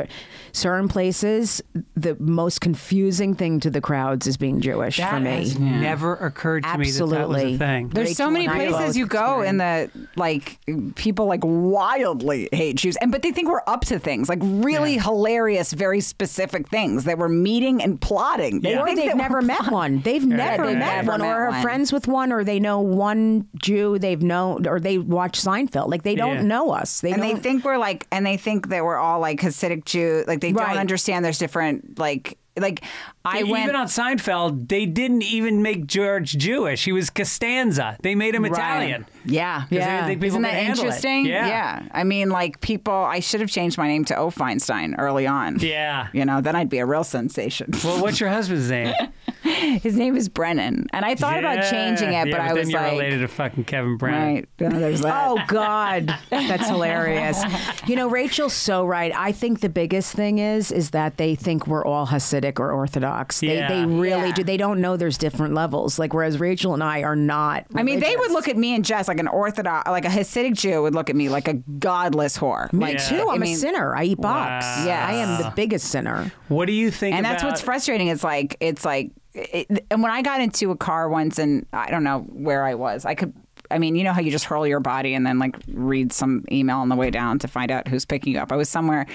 certain places, the most confusing thing to the crowds is being Jewish for me. Has never occurred to me that was a thing. There's so many places you go in the like people like wildly hate Jews, but they think we're up to things like really hilarious, very specific things that we're meeting and plotting. Or they've never met one. They've never met one, or are friends with one, or they know one Jew they've known, or they watch Seinfeld. Like they don't know us. They think we're like, and they think that we're all like Hasidic Jew. Like they don't understand there's different like even on Seinfeld, they didn't even make George Jewish. He was Costanza. They made him Italian. Yeah. They didn't think people Isn't could that handle interesting? It. Yeah. I mean, like people, I should have changed my name to O. Feinstein early on. Yeah. Then I'd be a real sensation. Well, what's your husband's name? His name is Brennan. And I thought about changing it, but I was then you're like... related to fucking Kevin Brennan. Right. There's that. Oh, God. That's hilarious. Rachel's so right. I think the biggest thing is that they think we're all Hasidic or Orthodox. They really do. They don't know there's different levels. Like, whereas Rachel and I are not religious. I mean, they would look at me and Jess like an Orthodox, like a Hasidic Jew would look at me like a godless whore. Me too. I'm a sinner. I eat box. Wow. Yeah, I am the biggest sinner. What do you think And that's what's frustrating. It's like, and when I got into a car once and I don't know where I was, I mean, you know how you just hurl your body and then like read some email on the way down to find out who's picking you up. I was somewhere,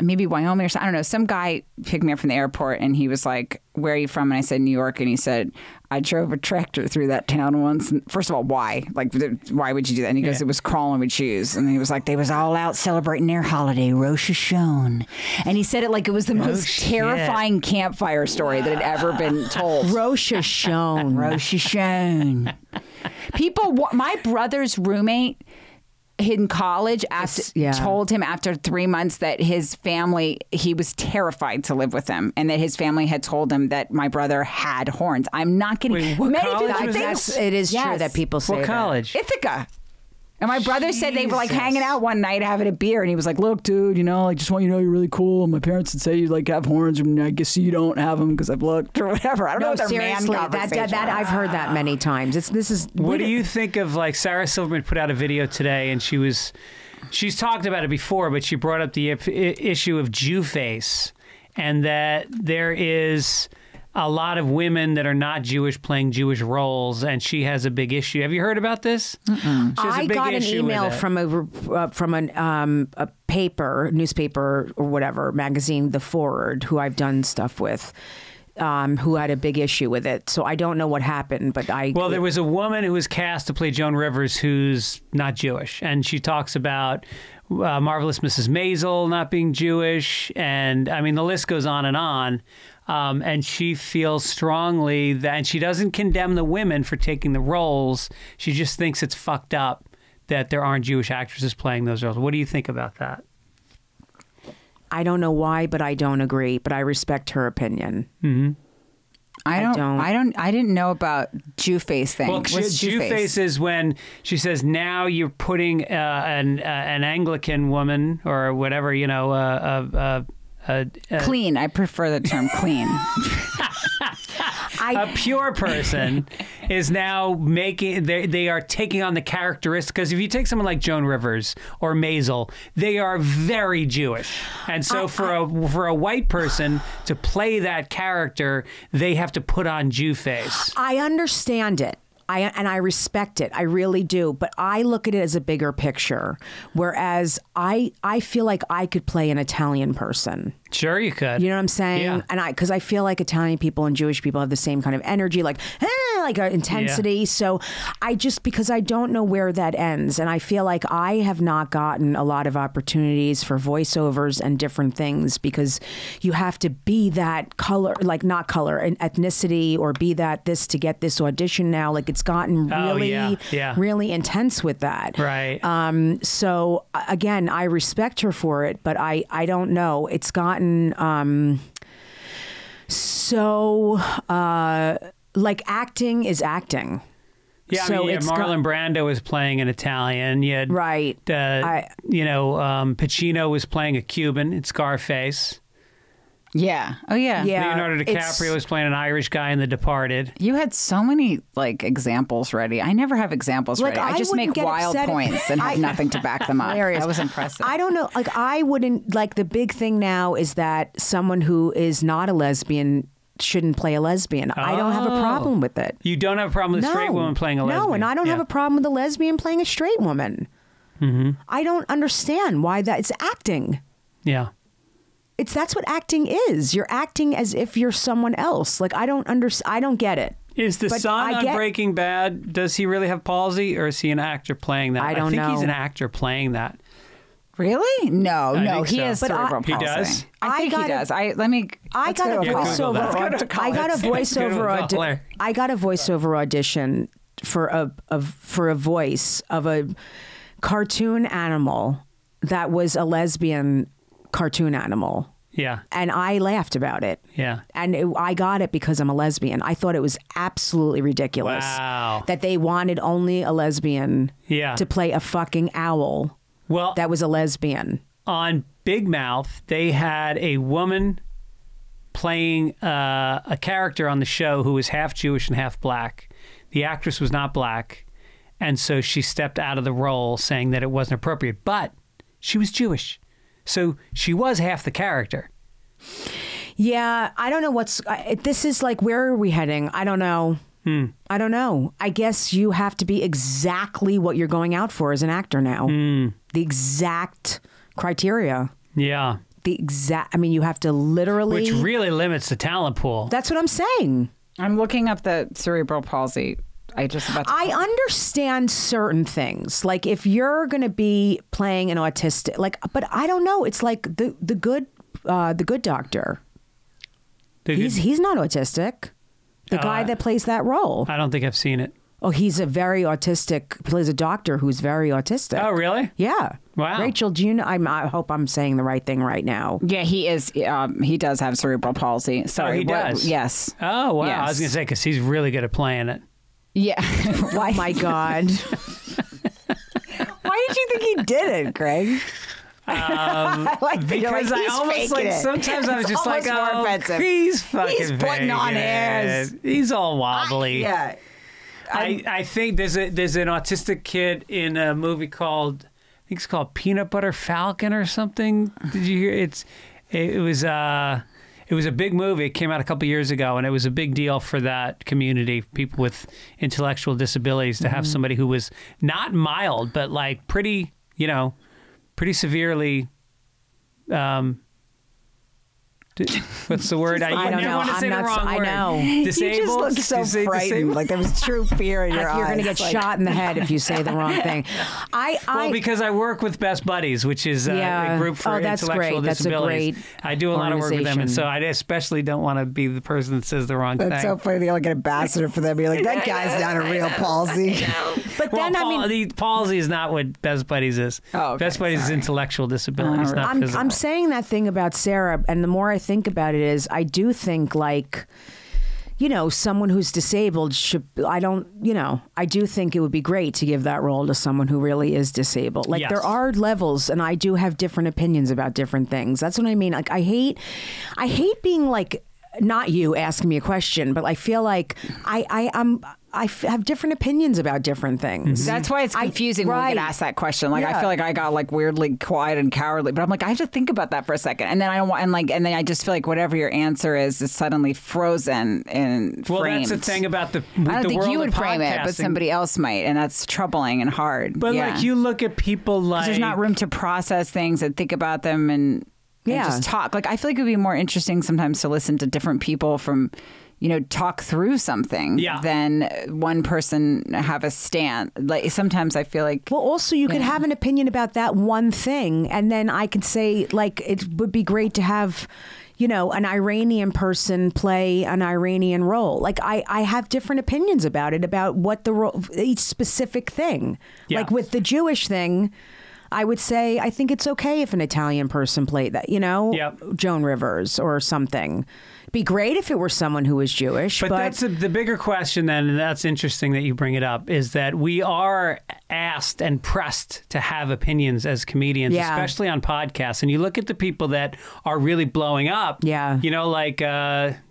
maybe Wyoming or something. I don't know. Some guy picked me up from the airport and he was like, "Where are you from?" And I said, "New York." And he said, "I drove a tractor through that town once." And first of all, why? Like, why would you do that? And he goes, "It was crawling with shoes." And he was like, "They was all out celebrating their holiday, Rosh Hashanah." And he said it like it was the most terrifying campfire story that had ever been told. Rosh Hashanah. Rosh Hashanah. People, my brother's roommate in college told him after 3 months that his family, he was terrified to live with them, and that his family had told him that my brother had horns. I'm not kidding. Wait, what college was that? It is true that people say What college? Ithaca. And my brother said they were like hanging out one night having a beer, and he was like, "Look, dude, I just want you to know you're really cool. My parents would say you like have horns, and I guess you don't have them because I've looked or whatever." I don't know if they're seriously, that I've heard that many times. What do you think of, like, Sarah Silverman put out a video today, and she's talked about it before, but she brought up the issue of Jew face, and that there is a lot of women that are not Jewish playing Jewish roles, and she has a big issue. Have you heard about this? I got an email from a paper, newspaper or whatever, magazine, The Forward, who I've done stuff with. who had a big issue with it. So I don't know what happened, but Well, there was a woman who was cast to play Joan Rivers who's not Jewish, and she talks about Marvelous Mrs. Maisel not being Jewish, and I mean the list goes on and on. And she feels strongly that, and she doesn't condemn the women for taking the roles. She just thinks it's fucked up that there aren't Jewish actresses playing those roles. What do you think about that? I don't know why, but I don't agree. But I respect her opinion. Mm-hmm. I didn't know about Jew face thing. Well, What's Jew face is when she says now you're putting an Anglican woman or whatever, you know, clean. I prefer the term clean. A pure person is now making, they are taking on the characteristics. Because if you take someone like Joan Rivers or Maisel, they are very Jewish. And so for a white person to play that character, they have to put on Jew face. I understand it. And I respect it. I really do. But I look at it as a bigger picture. Whereas I feel like I could play an Italian person. Sure, you could. You know what I'm saying? Yeah. And because I feel like Italian people and Jewish people have the same kind of energy, like intensity. Yeah. So because I don't know where that ends. And I feel like I have not gotten a lot of opportunities for voiceovers and different things because you have to be that color, like not color, and ethnicity, or be that this to get this audition now. Like it's gotten really intense with that. Right. So again, I respect her for it, but I don't know. It's gotten like acting is acting. Yeah, so I mean, Marlon Brando was playing an Italian. You had, right. Pacino was playing a Cuban. It's Scarface. Yeah. Oh, yeah. Leonardo DiCaprio was playing an Irish guy in The Departed. You had so many examples ready. I never have examples ready. I just make wild points and have nothing to back them up. Hilarious. That was impressive. I don't know. I wouldn't the big thing now is that someone who is not a lesbian shouldn't play a lesbian. I don't have a problem with it. You don't have a problem with a straight woman playing a lesbian? No, and I don't have a problem with a lesbian playing a straight woman. Mm-hmm. I don't understand why it's acting. Yeah. That's what acting is. You're acting as if you're someone else. I don't get it. Is the son on Breaking Bad, does he really have palsy, or is he an actor playing that? I don't know. I think he's an actor playing that. Really? No, he has cerebral palsy. He does? I think he does. I got a voiceover audition for a voice of a cartoon animal that was a lesbian cartoon animal. Yeah. And I laughed about it. Yeah. And I got it because I'm a lesbian. I thought it was absolutely ridiculous. Wow. That they wanted only a lesbian to play a fucking owl. Well, that was a lesbian. On Big Mouth, they had a woman playing a character on the show who was half Jewish and half black. The actress was not black, and so she stepped out of the role saying that it wasn't appropriate. But she was Jewish, so she was half the character. Yeah, I don't know this is where are we heading? I don't know. I don't know. I guess you have to be exactly what you're going out for as an actor now. The exact criteria. Yeah. You have to literally... Which really limits the talent pool. That's what I'm saying. I'm looking up the cerebral palsy. I understand certain things. Like if you're going to be playing an autistic... but I don't know. It's like the good doctor. He's not autistic. The guy that plays that role. I don't think I've seen it. Oh, he's a very autistic, plays a doctor who's very autistic. Oh, really? Yeah. Wow. Rachel, do you know, I hope I'm saying the right thing right now. Yeah, he is. He does have cerebral palsy. Sorry. Oh, he does? Yes. Oh, wow. Yes. I was going to say, because he's really good at playing it. Yeah. Oh, my God. Why did you think he did it, Greg? Because I almost sometimes I was just like, oh, he's putting on airs. He's all wobbly. I think there's an autistic kid in a movie called, I think it's called Peanut Butter Falcon or something. Did you hear? It was a big movie. It came out a couple years ago, and it was a big deal for that community, people with intellectual disabilities, to have somebody who was not mild, but pretty severely What's the word? I don't never know. want to say I'm the not- wrong I word. know. Disabled? You just look so You say frightened. disabled? Like there was true fear in your eyes. You're going to get Like, shot in the head if you say the wrong thing. Well, because I work with Best Buddies, which is Yeah. a group for Oh, that's intellectual great. That's a disabilities. great I do a lot of work with them, and organization. so I especially don't want to be the person that says the wrong thing. That's so funny. They all get ambassador for them. You're like, that guy's not a real palsy. But Well, then, I mean, the palsy is not what Best Buddies is. Oh, okay, Best Buddies is intellectual disabilities, not physical. I'm saying that thing about Sarah, and the more I think about it is, I do think like, you know, someone who's disabled should, I do think it would be great to give that role to someone who really is disabled. Like Yes. there are levels, and I do have different opinions about different things. That's what I mean. Like I hate being like, not you asking me a question, but I feel like I have different opinions about different things. That's why it's confusing when we right. get asked that question. Like I Yeah. feel like I got like weirdly quiet and cowardly, but I'm like I have to think about that for a second, and then I don't want and then I just feel like whatever your answer is suddenly frozen and Well, framed. that's the thing about the I don't think world you would of frame it, but podcasting. somebody else might, and that's troubling and hard. But yeah. like you look at people 'Cause like there's not room to process things and think about them and Yeah. just talk. Like I feel like it would be more interesting sometimes to listen to different people from, you know, talk through something Yeah. than one person have a stand. Like sometimes I feel like Well, also, you could have an opinion about that one thing, and then I could say, like, it would be great to have, you know, an Iranian person play an Iranian role. Like, I have different opinions about it, about what the role, each specific thing. Yeah. Like with the Jewish thing, I would say I think it's okay if an Italian person played that, you know, Yep. Joan Rivers or something. Be great if it were someone who was Jewish, But that's the bigger question then, and that's interesting that you bring it up, is that we are asked and pressed to have opinions as comedians, Yeah. especially on podcasts. And you look at the people that are really blowing up. Yeah. You know, like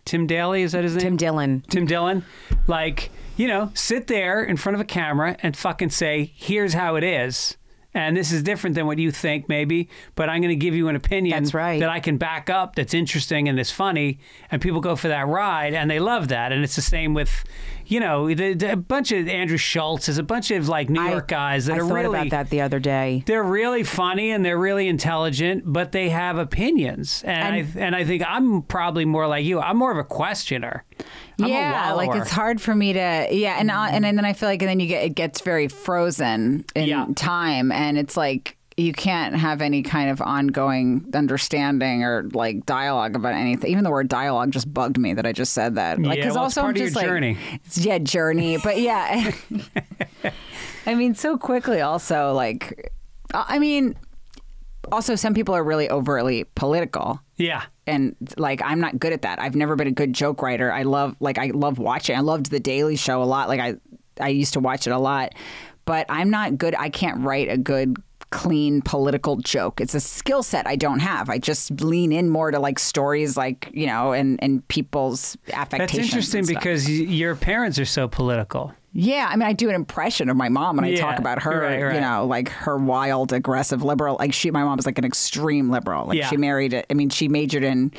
Tim Daly, is that his name? Tim Dillon. Tim Dillon. Like, you know, sit there in front of a camera and fucking say, here's how it is. And this is different than what you think, maybe, but I'm going to give you an opinion That's right. that I can back up, that's interesting and that's funny, and people go for that ride, and they love that. And it's the same with, you know, a bunch of Andrew Schultz. There's a bunch of like New York guys that I are thought really about that the other day. they're really funny and they're really intelligent, but they have opinions. And I think I'm probably more like you. I'm more of a questioner. I'm a like wallower. it's hard for me to and then I feel like then it gets very frozen in Yeah. time, and it's like you can't have any kind of ongoing understanding or like dialogue about anything. Even the word dialogue just bugged me that I just said that. Like, Yeah, 'cause well, it's also part I'm of just your like, journey. journey. But yeah, I mean, so quickly. Also, like, I mean, also some people are really overtly political. Yeah. And like I'm not good at that. I've never been a good joke writer. I love watching. I loved The Daily Show a lot. Like I used to watch it a lot, but I'm not good. I can't write a good clean political joke. It's a skill set I don't have. I just lean in more to like stories, like, you know, and people's affectations. That's interesting and stuff. because your parents are so political. Yeah, I mean, I do an impression of my mom when I Yeah, talk about her, right. you know, like her wild, aggressive liberal. Like my mom is like an extreme liberal. Like Yeah. she majored in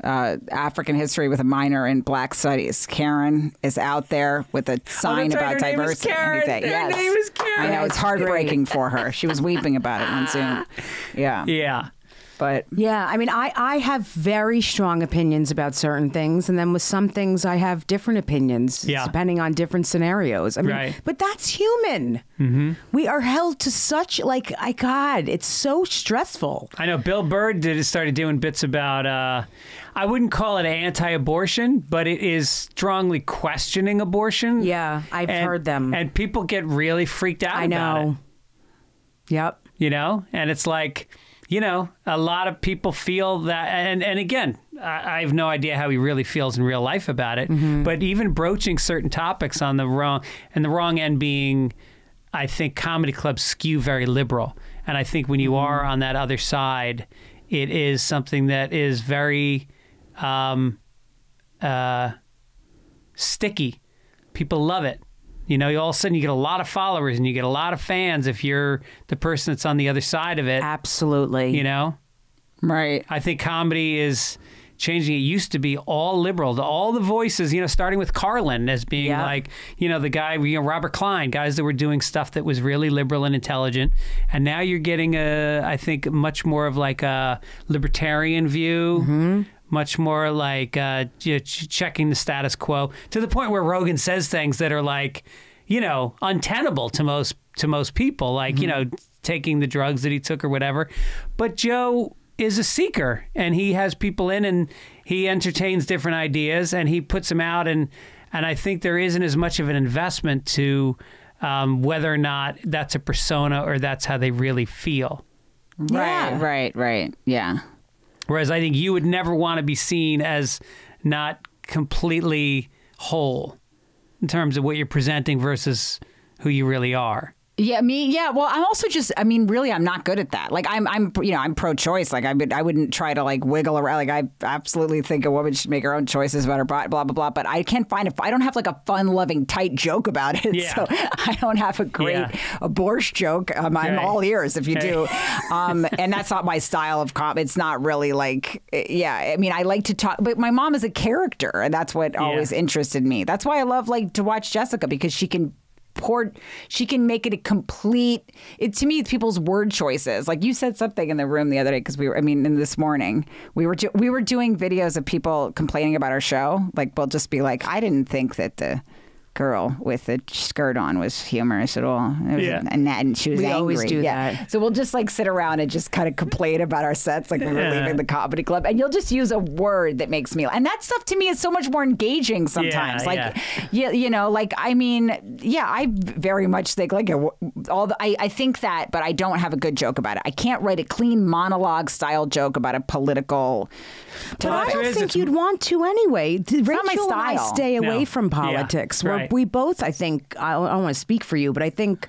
African history with a minor in Black Studies. Karen is out there with a sign that's right. about Her name is diversity. Karen. and everything. Her Yes. name is Karen. I know, it's heartbreaking for her. She was weeping about it on Zoom. Yeah. Yeah. But Yeah, I mean, I have very strong opinions about certain things, and then with some things, I have different opinions, Yeah. depending on different scenarios. I mean, Right. but that's human. Mm-hmm. We are held to such, like, God, it's so stressful. I know Bill Burr started doing bits about, I wouldn't call it anti-abortion, but it is strongly questioning abortion. Yeah, I've heard them. And people get really freaked out I about it. know. Yep. You know? And it's like, you know, a lot of people feel that, and again, I have no idea how he really feels in real life about it, but even broaching certain topics on the wrong end being, I think comedy clubs skew very liberal. And I think when you are on that other side, it is something that is very sticky. People love it. You know, all of a sudden you get a lot of followers and you get a lot of fans if you're the person that's on the other side of it. Absolutely. You know? right. I think comedy is changing. It used to be all liberal. All the voices, you know, starting with Carlin as being Yeah. like, you know, the guy, you know, Robert Klein, guys that were doing stuff that was really liberal and intelligent. And now you're getting I think much more of like a libertarian view much more like checking the status quo, to the point where Rogan says things that are like, untenable to most people, like, taking the drugs that he took or whatever. But Joe is a seeker, and he has people in, and he entertains different ideas, and he puts them out, and I think there isn't as much of an investment to whether or not that's a persona or that's how they really feel. Right. Yeah. Whereas I think you would never want to be seen as not completely whole in terms of what you're presenting versus who you really are. Yeah, me. Yeah. Well, I'm also really, I'm not good at that. Like, I'm pro-choice. Like, I wouldn't try to like wiggle around. Like, I absolutely think a woman should make her own choices about her body, blah, blah, blah. But I can't find I don't have like a fun-loving, tight joke about it. Yeah. So I don't have a great abortion joke. I'm all ears if you do. And that's not my style of comedy. It's not really like, I mean, I like to talk, but my mom is a character, and that's what always interested me. That's why I love to watch Jessica, because she can make it a complete, to me, people's word choices. Like, you said something in the room the other day, because this morning we were doing videos of people complaining about our show. Like, we'll just be like, I didn't think that the girl with the skirt on was humorous at all. And she was angry. We always do that. So we'll just sit around and just kind of complain about our sets, like we were leaving the comedy club, and you'll just use a word that makes me, and that stuff to me is so much more engaging sometimes. I very much think I think that, but I don't have a good joke about it. I can't write a clean monologue style joke about a political. But I don't think you'd want to anyway. Rachel and I stay away from politics. We both, I think, I don't want to speak for you, but I think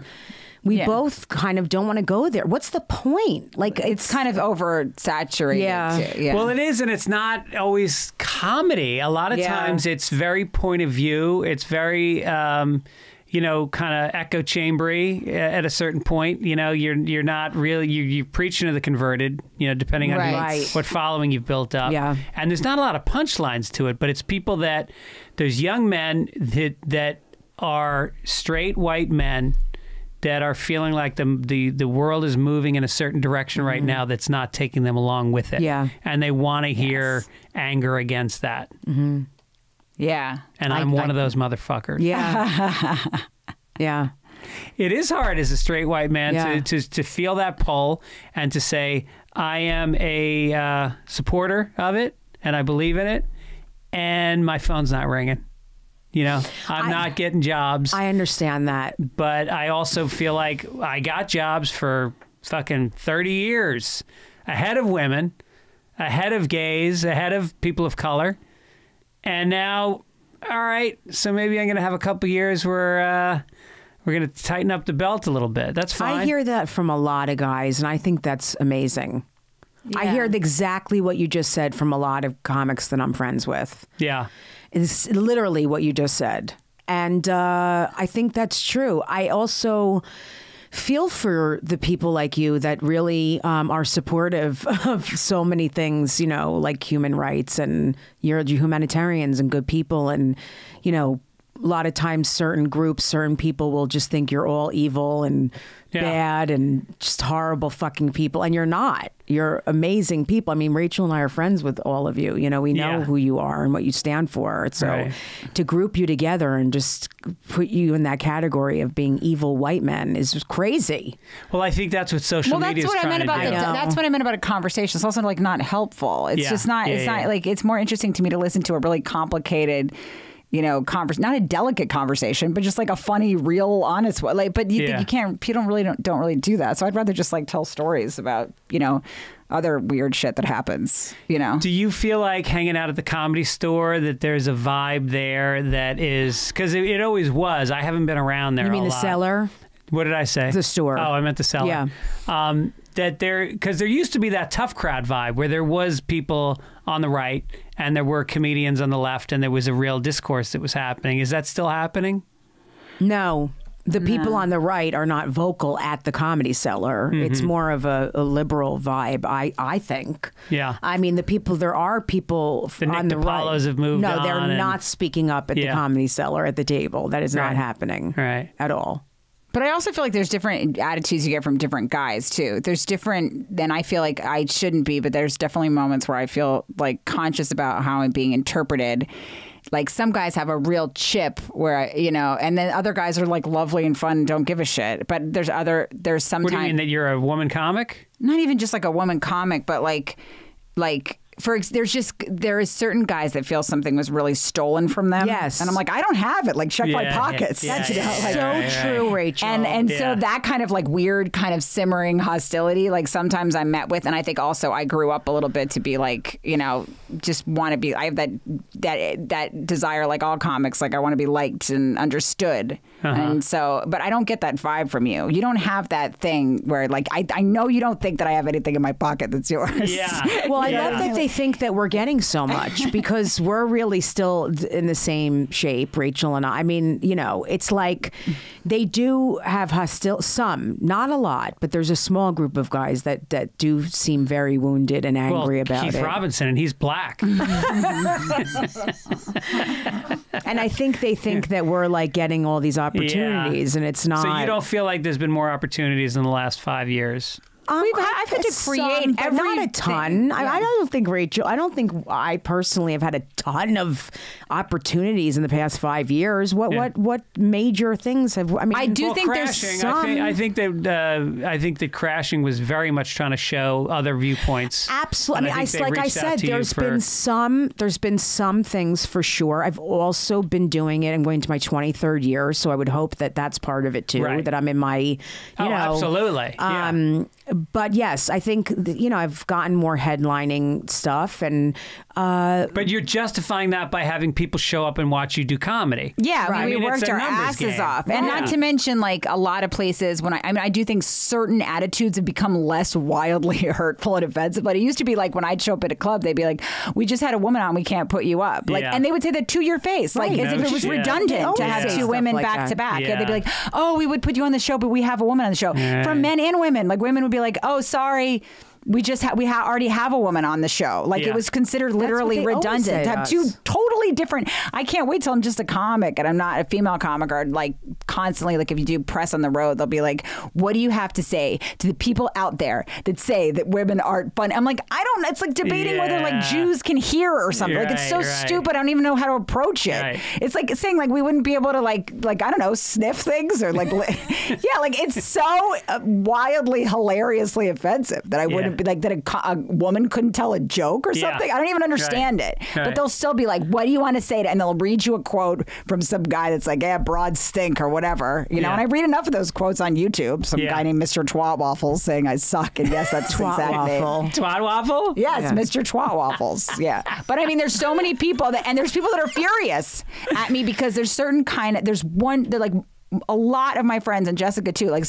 we both kind of don't want to go there. What's the point? Like, it's kind of oversaturated. Yeah. Well, it is, and it's not always comedy. A lot of times it's very point of view. It's very, kind of echo chambery at a certain point. You're not really, you're preaching to the converted, depending on what following you've built up. Yeah. And there's not a lot of punchlines to it, but it's people there's young men that are straight white men that are feeling like the world is moving in a certain direction right now that's not taking them along with it. Yeah. And they want to hear anger against that. Mm-hmm. Yeah. And I'm one of those motherfuckers. Yeah. Yeah. It is hard as a straight white man to feel that pull and to say, I am a supporter of it and I believe in it, and my phone's not ringing. I'm not getting jobs. I understand that. But I also feel like I got jobs for fucking 30 years ahead of women, ahead of gays, ahead of people of color. And now, all right, so maybe I'm going to have a couple years where we're going to tighten up the belt a little bit. That's fine. I hear that from a lot of guys, and I think that's amazing. Yeah. I hear exactly what you just said from a lot of comics that I'm friends with. Yeah. It's literally what you just said. And I think that's true. I also feel for the people like you that really are supportive of so many things, like human rights, and you're humanitarians and good people. And, a lot of times certain groups, certain people will just think you're all evil and bad and just horrible fucking people. And you're not. You're amazing people. I mean, Rachel and I are friends with all of you. We know who you are and what you stand for. So to group you together and just put you in that category of being evil white men is just crazy. Well, I think that's what social media is trying to do. That's what I meant about a conversation. It's also not helpful. It's just not. It's not like, it's more interesting to me to listen to a really complicated, not a delicate conversation, but just like a funny, real, honest one. But you don't really do that. So I'd rather just tell stories about, other weird shit that happens, Do you feel like hanging out at the Comedy Store that there's a vibe there that is, because it always was. I haven't been around there. You mean a the lot. Cellar? What did I say? The store. Oh, I meant the Cellar. Yeah. Because there used to be that tough crowd vibe where there was people on the right and there were comedians on the left and there was a real discourse that was happening. Is that still happening? No. The people on the right are not vocal at the Comedy Cellar. Mm-hmm. It's more of a liberal vibe, I think. Yeah. I mean, there are people on the right. The Nick DiPaolos have moved on. No, they're not speaking up at the Comedy Cellar at the table. That is not happening at all. But I also feel like there's different attitudes you get from different guys too. There's different, and I feel like I shouldn't be, but there's definitely moments where I feel like conscious about how I'm being interpreted. Like some guys have a real chip where, and then other guys are like lovely and fun and don't give a shit. But there's sometimes. What do you mean, that you're a woman comic? Not even just like a woman comic, but like there is certain guys that feel something was really stolen from them. Yes. And I'm like, I don't have it. Like, check my pockets. That's so true, Rachel. And so that kind of like weird kind of simmering hostility, like sometimes I'm met with, and I think also I grew up a little bit to be like, just want to be, I have that desire, like all comics, like I want to be liked and understood. And so, but I don't get that vibe from you. You don't have that thing where like, I know you don't think that I have anything in my pocket that's yours. Yeah. Well, I love that they think that we're getting so much because we're really still in the same shape, Rachel and I. I mean, it's like they do have some, not a lot, but there's a small group of guys that do seem very wounded and angry about Keith it. Robinson, and he's black. And I think they think that we're like getting all these opportunities, and it's not. So you don't feel like there's been more opportunities in the last 5 years? I've had to create not a ton. I don't think, Rachel, I personally have had a ton of opportunities in the past 5 years. What major things have, I do think Crashing, there's some. I think that Crashing was very much trying to show other viewpoints. Absolutely. And Like I said, there's been some things for sure. I've also been doing it. I'm going to my 23rd year, so I would hope that that's part of it too, right. that I'm in my, you know. Absolutely. But yes, I think, I've gotten more headlining stuff. But you're justifying that by having people show up and watch you do comedy. Yeah, right. we worked our asses off. And not to mention, like, a lot of places, I do think certain attitudes have become less wildly hurtful and offensive. But it used to be like when I'd show up at a club, they'd be like, we just had a woman on, we can't put you up. Like, and they would say that to your face, like, as if it was redundant to have two women back to back. Yeah. They'd be like, oh, we would put you on the show, but we have a woman on the show. For men and women. Like, women would be like, oh, sorry, we already have a woman on the show. Like, it was considered literally redundant to have two totally different. I can't wait till I'm just a comic and I'm not a female comic, or like constantly, like if you do press on the road, they'll be like, what do you have to say to the people out there that say that women aren't fun? I'm like, I don't know. It's like debating whether like Jews can hear or something. Like, it's so stupid. I don't even know how to approach it. Right. It's like saying like we wouldn't be able to like I don't know, sniff things or like like it's so wildly hilariously offensive that I wouldn't be like that a woman couldn't tell a joke or something. I don't even understand it. But they'll still be like, what do you want to say to, and they'll read you a quote from some guy that's like, yeah, broad stink or whatever, and I read enough of those quotes on YouTube. Some guy named Mr. Twat Waffles saying I suck, and yes, that's Twat Waffle. Twat Waffle? Yes, Mr. Twat Waffles. Yeah. But I mean, there's so many people and there's people that are furious at me because there's certain they're like, a lot of my friends, and Jessica too, like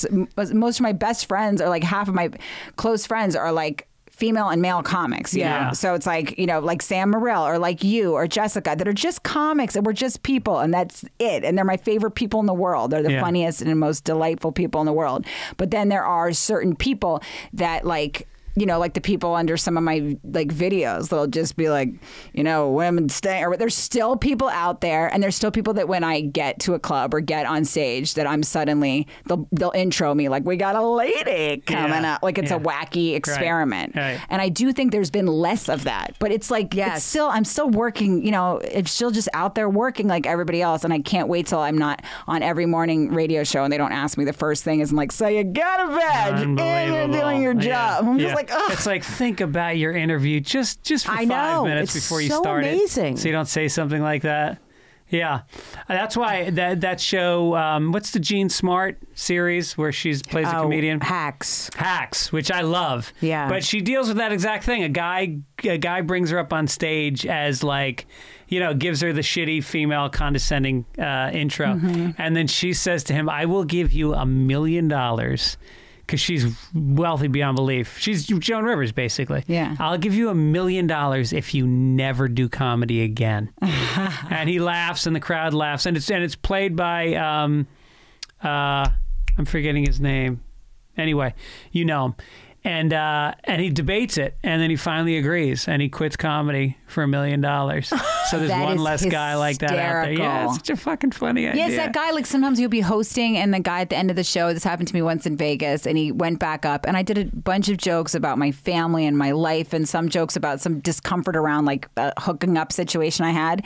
most of my best friends, or like half of my close friends are like female and male comics. You know? So it's like, like Sam Morril or like you or Jessica that are just comics and we're just people and that's it. And they're my favorite people in the world. They're the funniest and most delightful people in the world. But then there are certain people that like the people under some of my like videos, they'll just be like, women stay, or there's still people out there, and there's still people that when I get to a club or get on stage that I'm suddenly, they'll intro me like, we got a lady coming up. Like it's a wacky experiment. Right. And I do think there's been less of that, but it's like, I'm still working, it's still just out there working like everybody else. And I can't wait till I'm not on every morning radio show and they don't ask me the first thing is like, so you got a badge and you're doing your job. I'm just like, ugh. It's like, think about your interview just for 5 minutes before you start amazing. it. So you don't say something like that. Yeah. That's why that show, what's the Jean Smart series where she plays a comedian? Hacks, which I love. Yeah. But she deals with that exact thing. A guy brings her up on stage as like, gives her the shitty female condescending intro. Mm-hmm. And then she says to him, I will give you $1 million. Because she's wealthy beyond belief. She's Joan Rivers, basically. Yeah. I'll give you $1 million if you never do comedy again. And he laughs, and the crowd laughs, and it's played by I'm forgetting his name. Anyway, you know him. And he debates it, and then he finally agrees, and he quits comedy for $1 million. So there's That one is less guy like that out there. Yeah, hysterical. it's such a fucking funny idea. Yes, that guy, like sometimes he'll be hosting and the guy at the end of the show, this happened to me once in Vegas, and he went back up and I did a bunch of jokes about my family and my life and some jokes about some discomfort around like a hooking up situation I had.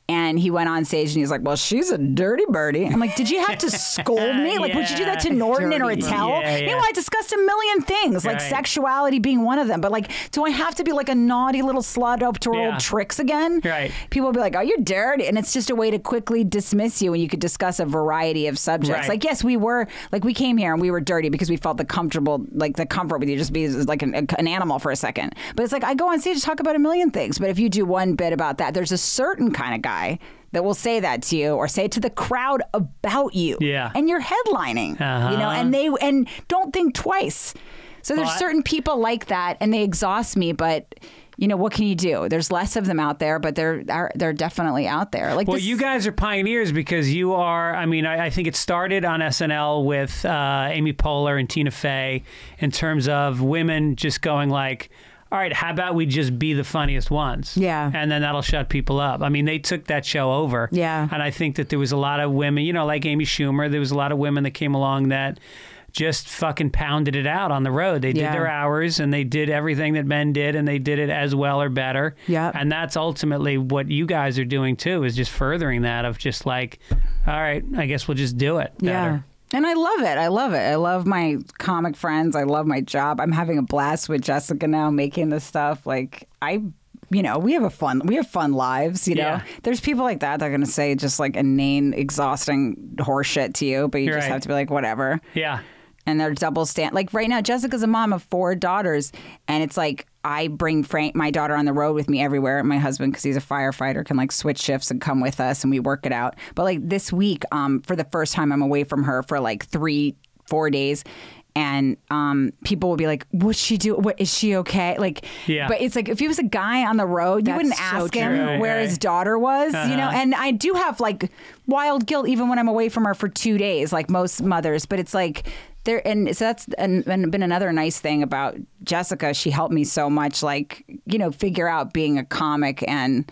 And he went on stage and he's like, well, she's a dirty birdie. I'm like, did you have to scold me? Like, would you do that to Norton in a Dirty hotel? Yeah, yeah. Meanwhile, I discussed a million things, like Right. sexuality being one of them. But like, do I have to be like a naughty little slut up to her Yeah. old tricks again? Right. People will be like, oh, you're dirty. And it's just a way to quickly dismiss you when you could discuss a variety of subjects. Right. Like, yes, we came here and we were dirty because we felt the comfort with you just be like an animal for a second. But it's like, I go on stage to talk about a million things. But if you do one bit about that, there's a certain kind of guy that will say that to you or say it to the crowd about you. Yeah. And you're headlining, Uh-huh. you know, and don't think twice. So there's Well, certain people like that and they exhaust me, but you know, what can you do? There's less of them out there, but they're definitely out there. Like, Well, this, you guys are pioneers because you are, I mean, I think it started on SNL with Amy Poehler and Tina Fey in terms of women just going like, all right, how about we just be the funniest ones? Yeah. And then that'll shut people up. I mean, they took that show over. Yeah. And I think that there was a lot of women, you know, like Amy Schumer, there was a lot of women that came along that just fucking pounded it out on the road. They did Yeah. their hours and they did everything that men did and they did it as well or better. Yeah. And that's ultimately what you guys are doing too, is just furthering that of just like, all right, I guess we'll just do it Yeah. better. and I love it. I love it. I love my comic friends. I love my job. I'm having a blast with Jessica now making this stuff. Like, you know, we have fun lives, you know. Yeah. There's people like that are going to say just like inane, exhausting horseshit to you, but you You're just right. have to be like, whatever. Yeah. And they're double stand. Like right now, Jessica's a mom of 4 daughters, and it's like I bring Frank, my daughter, on the road with me everywhere. My husband, because he's a firefighter, can like switch shifts and come with us, and we work it out. But like this week, for the first time, I'm away from her for like 3-4 days. And people will be like, "What's she do? What is she okay?" Like, Yeah. But it's like if he was a guy on the road, you That's wouldn't so ask him true. where Right, his right. daughter was, you know. And I do have like wild guilt even when I'm away from her for 2 days, like most mothers. But it's like there, and so that's been another nice thing about Jessica. She helped me so much, like, you know, figure out being a comic and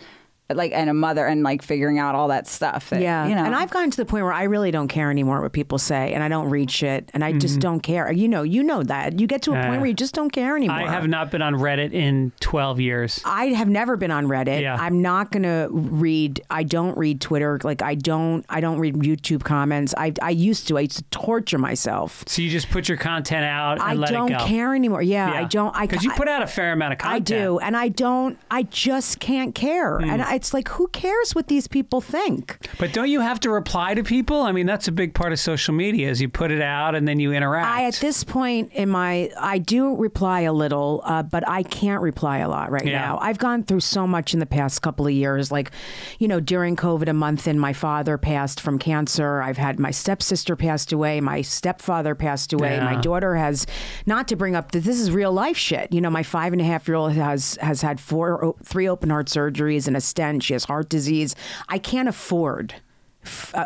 a mother and like figuring out all that stuff. That, Yeah. you know. And I've gotten to the point where I really don't care anymore what people say, and I don't read shit, and I just don't care. You know that. You get to a point where you just don't care anymore. I have not been on Reddit in 12 years. I have never been on Reddit. Yeah. I'm not going to read. I don't read Twitter. Like I don't read YouTube comments. I used to torture myself. So you just put your content out and I let don't it go. care anymore. Yeah, I don't. Because you put out a fair amount of I content. do, and I just can't care. And it's like, who cares what these people think? But don't you have to reply to people? I mean, that's a big part of social media is you put it out and then you interact. At this point in I do reply a little, but I can't reply a lot right now. I've gone through so much in the past couple of years. Like, you know, during COVID, a month in, my father passed from cancer. I've had my stepsister passed away. My stepfather passed away. Yeah. My daughter has, not to bring up that this is real life shit. You know, my 5.5-year-old has had 3 open heart surgeries and a stent. She has heart disease. I can't afford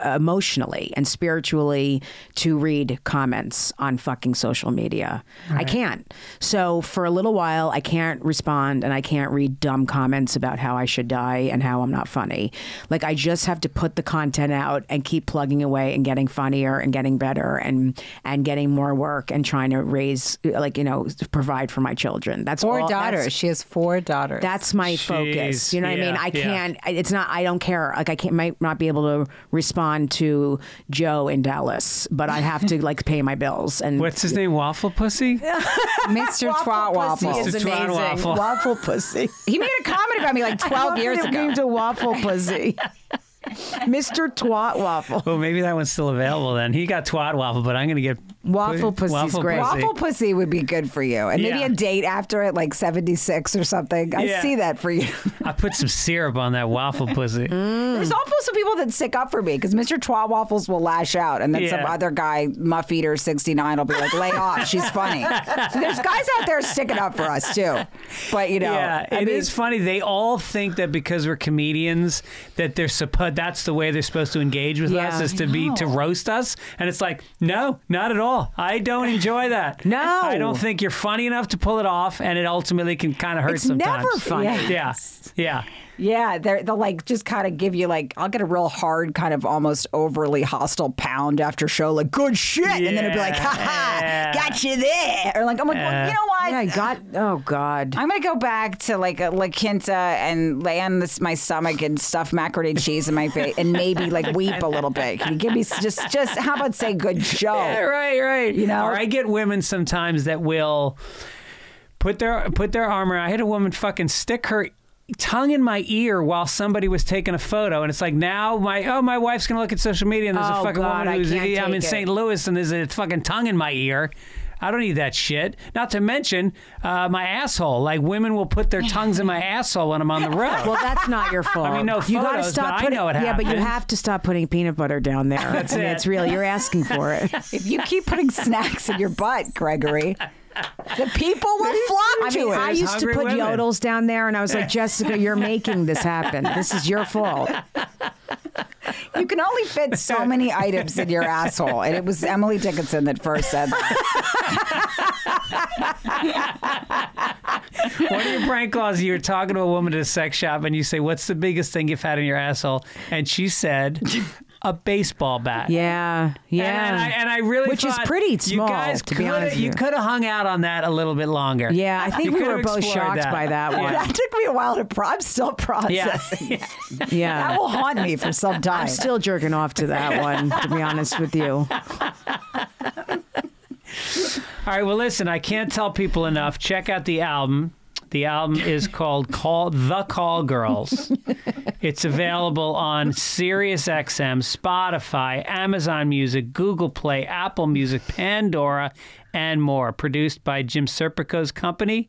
emotionally and spiritually to read comments on fucking social media. Right. I can't. So for a little while, I can't respond and I can't read dumb comments about how I should die and how I'm not funny. Like, I just have to put the content out and keep plugging away and getting funnier and getting better and getting more work and trying to raise, like, you know, provide for my children. That's 4 all. daughters. She has 4 daughters. That's my focus. You know what I mean? I can't, it's not, I don't care. Like, might not be able to respond to Joe in Dallas, but I have to like pay my bills. And what's his name? Waffle Pussy? Mr. Twat Waffle. is Mr. Twat amazing. Waffle. Waffle Pussy. He made a comment about me like 12 years ago. Came to Waffle Pussy. Mr. Twat Waffle. Well, maybe that one's still available then. He got Twat Waffle, but I'm going to get Waffle Pussy's Waffle great. Pussy. Waffle Pussy would be good for you. And maybe Yeah. a date after it, like 76 or something. I Yeah. see that for you. I put some syrup on that Waffle Pussy. There's also some people that stick up for me because Mr. Twat Waffles will lash out. And then some Yeah. other guy, Muff Eater 69, will be like, lay off. She's funny. So there's guys out there sticking up for us, too. But, you know, Yeah, it is funny. They all think that because we're comedians that that's that's the way they're supposed to engage with us, is to roast us. And it's like, no, not at all. I don't enjoy that. No. I don't think you're funny enough to pull it off, and it ultimately can kind of hurt It's sometimes. never funny. Yeah. Yeah, they'll like just kind of give you like, I'll get a real hard kind of almost overly hostile pound after show, like good shit, and then it'll be like, ha, got you there, or like I'm like, well, you know what? Yeah, oh God. I'm gonna go back to like a La Quinta and lay on my stomach and stuff macaroni cheese in my face and maybe like weep a little bit. Can you give me just how about say good show? Yeah, right. You know, or I get women sometimes that will put their arm around. I had a woman fucking stick her tongue in my ear while somebody was taking a photo, and it's like, now my wife's gonna look at social media and there's a fucking woman who's I'm in St. Louis and there's a fucking tongue in my ear. I don't need that shit. Not to mention my asshole. Like, women will put their tongues in my asshole when I'm on the road. Well, that's not your fault. I mean, no you gotta photos, stop but I know it Yeah, but you happens. have to stop putting peanut butter down there. That's I mean, it. It's really, you're asking for it. if you keep putting snacks in your butt, Gregory, the people will flock to it. I used to hungry put women. yodels down there, and I was like, Jessica, you're making this happen. This is your fault. You can only fit so many items in your asshole, and it was Emily Dickinson that first said that. One of your prank calls, you were talking to a woman at a sex shop, and you say, "What's the biggest thing you've had in your asshole?" And she said, "A baseball bat." Yeah. And I really Which is thought pretty small, You guys to be honest with you you. could have hung out on that a little bit longer. Yeah, I think You we could were have both explored shocked by that one. That took me a while to. I'm still processing. Yeah. That will haunt me for some time. I'm still jerking off to that one, to be honest with you. All right, well, listen, I can't tell people enough. Check out the album. The album is called The Call Girls. It's available on SiriusXM, Spotify, Amazon Music, Google Play, Apple Music, Pandora, and more. Produced by Jim Serpico's company.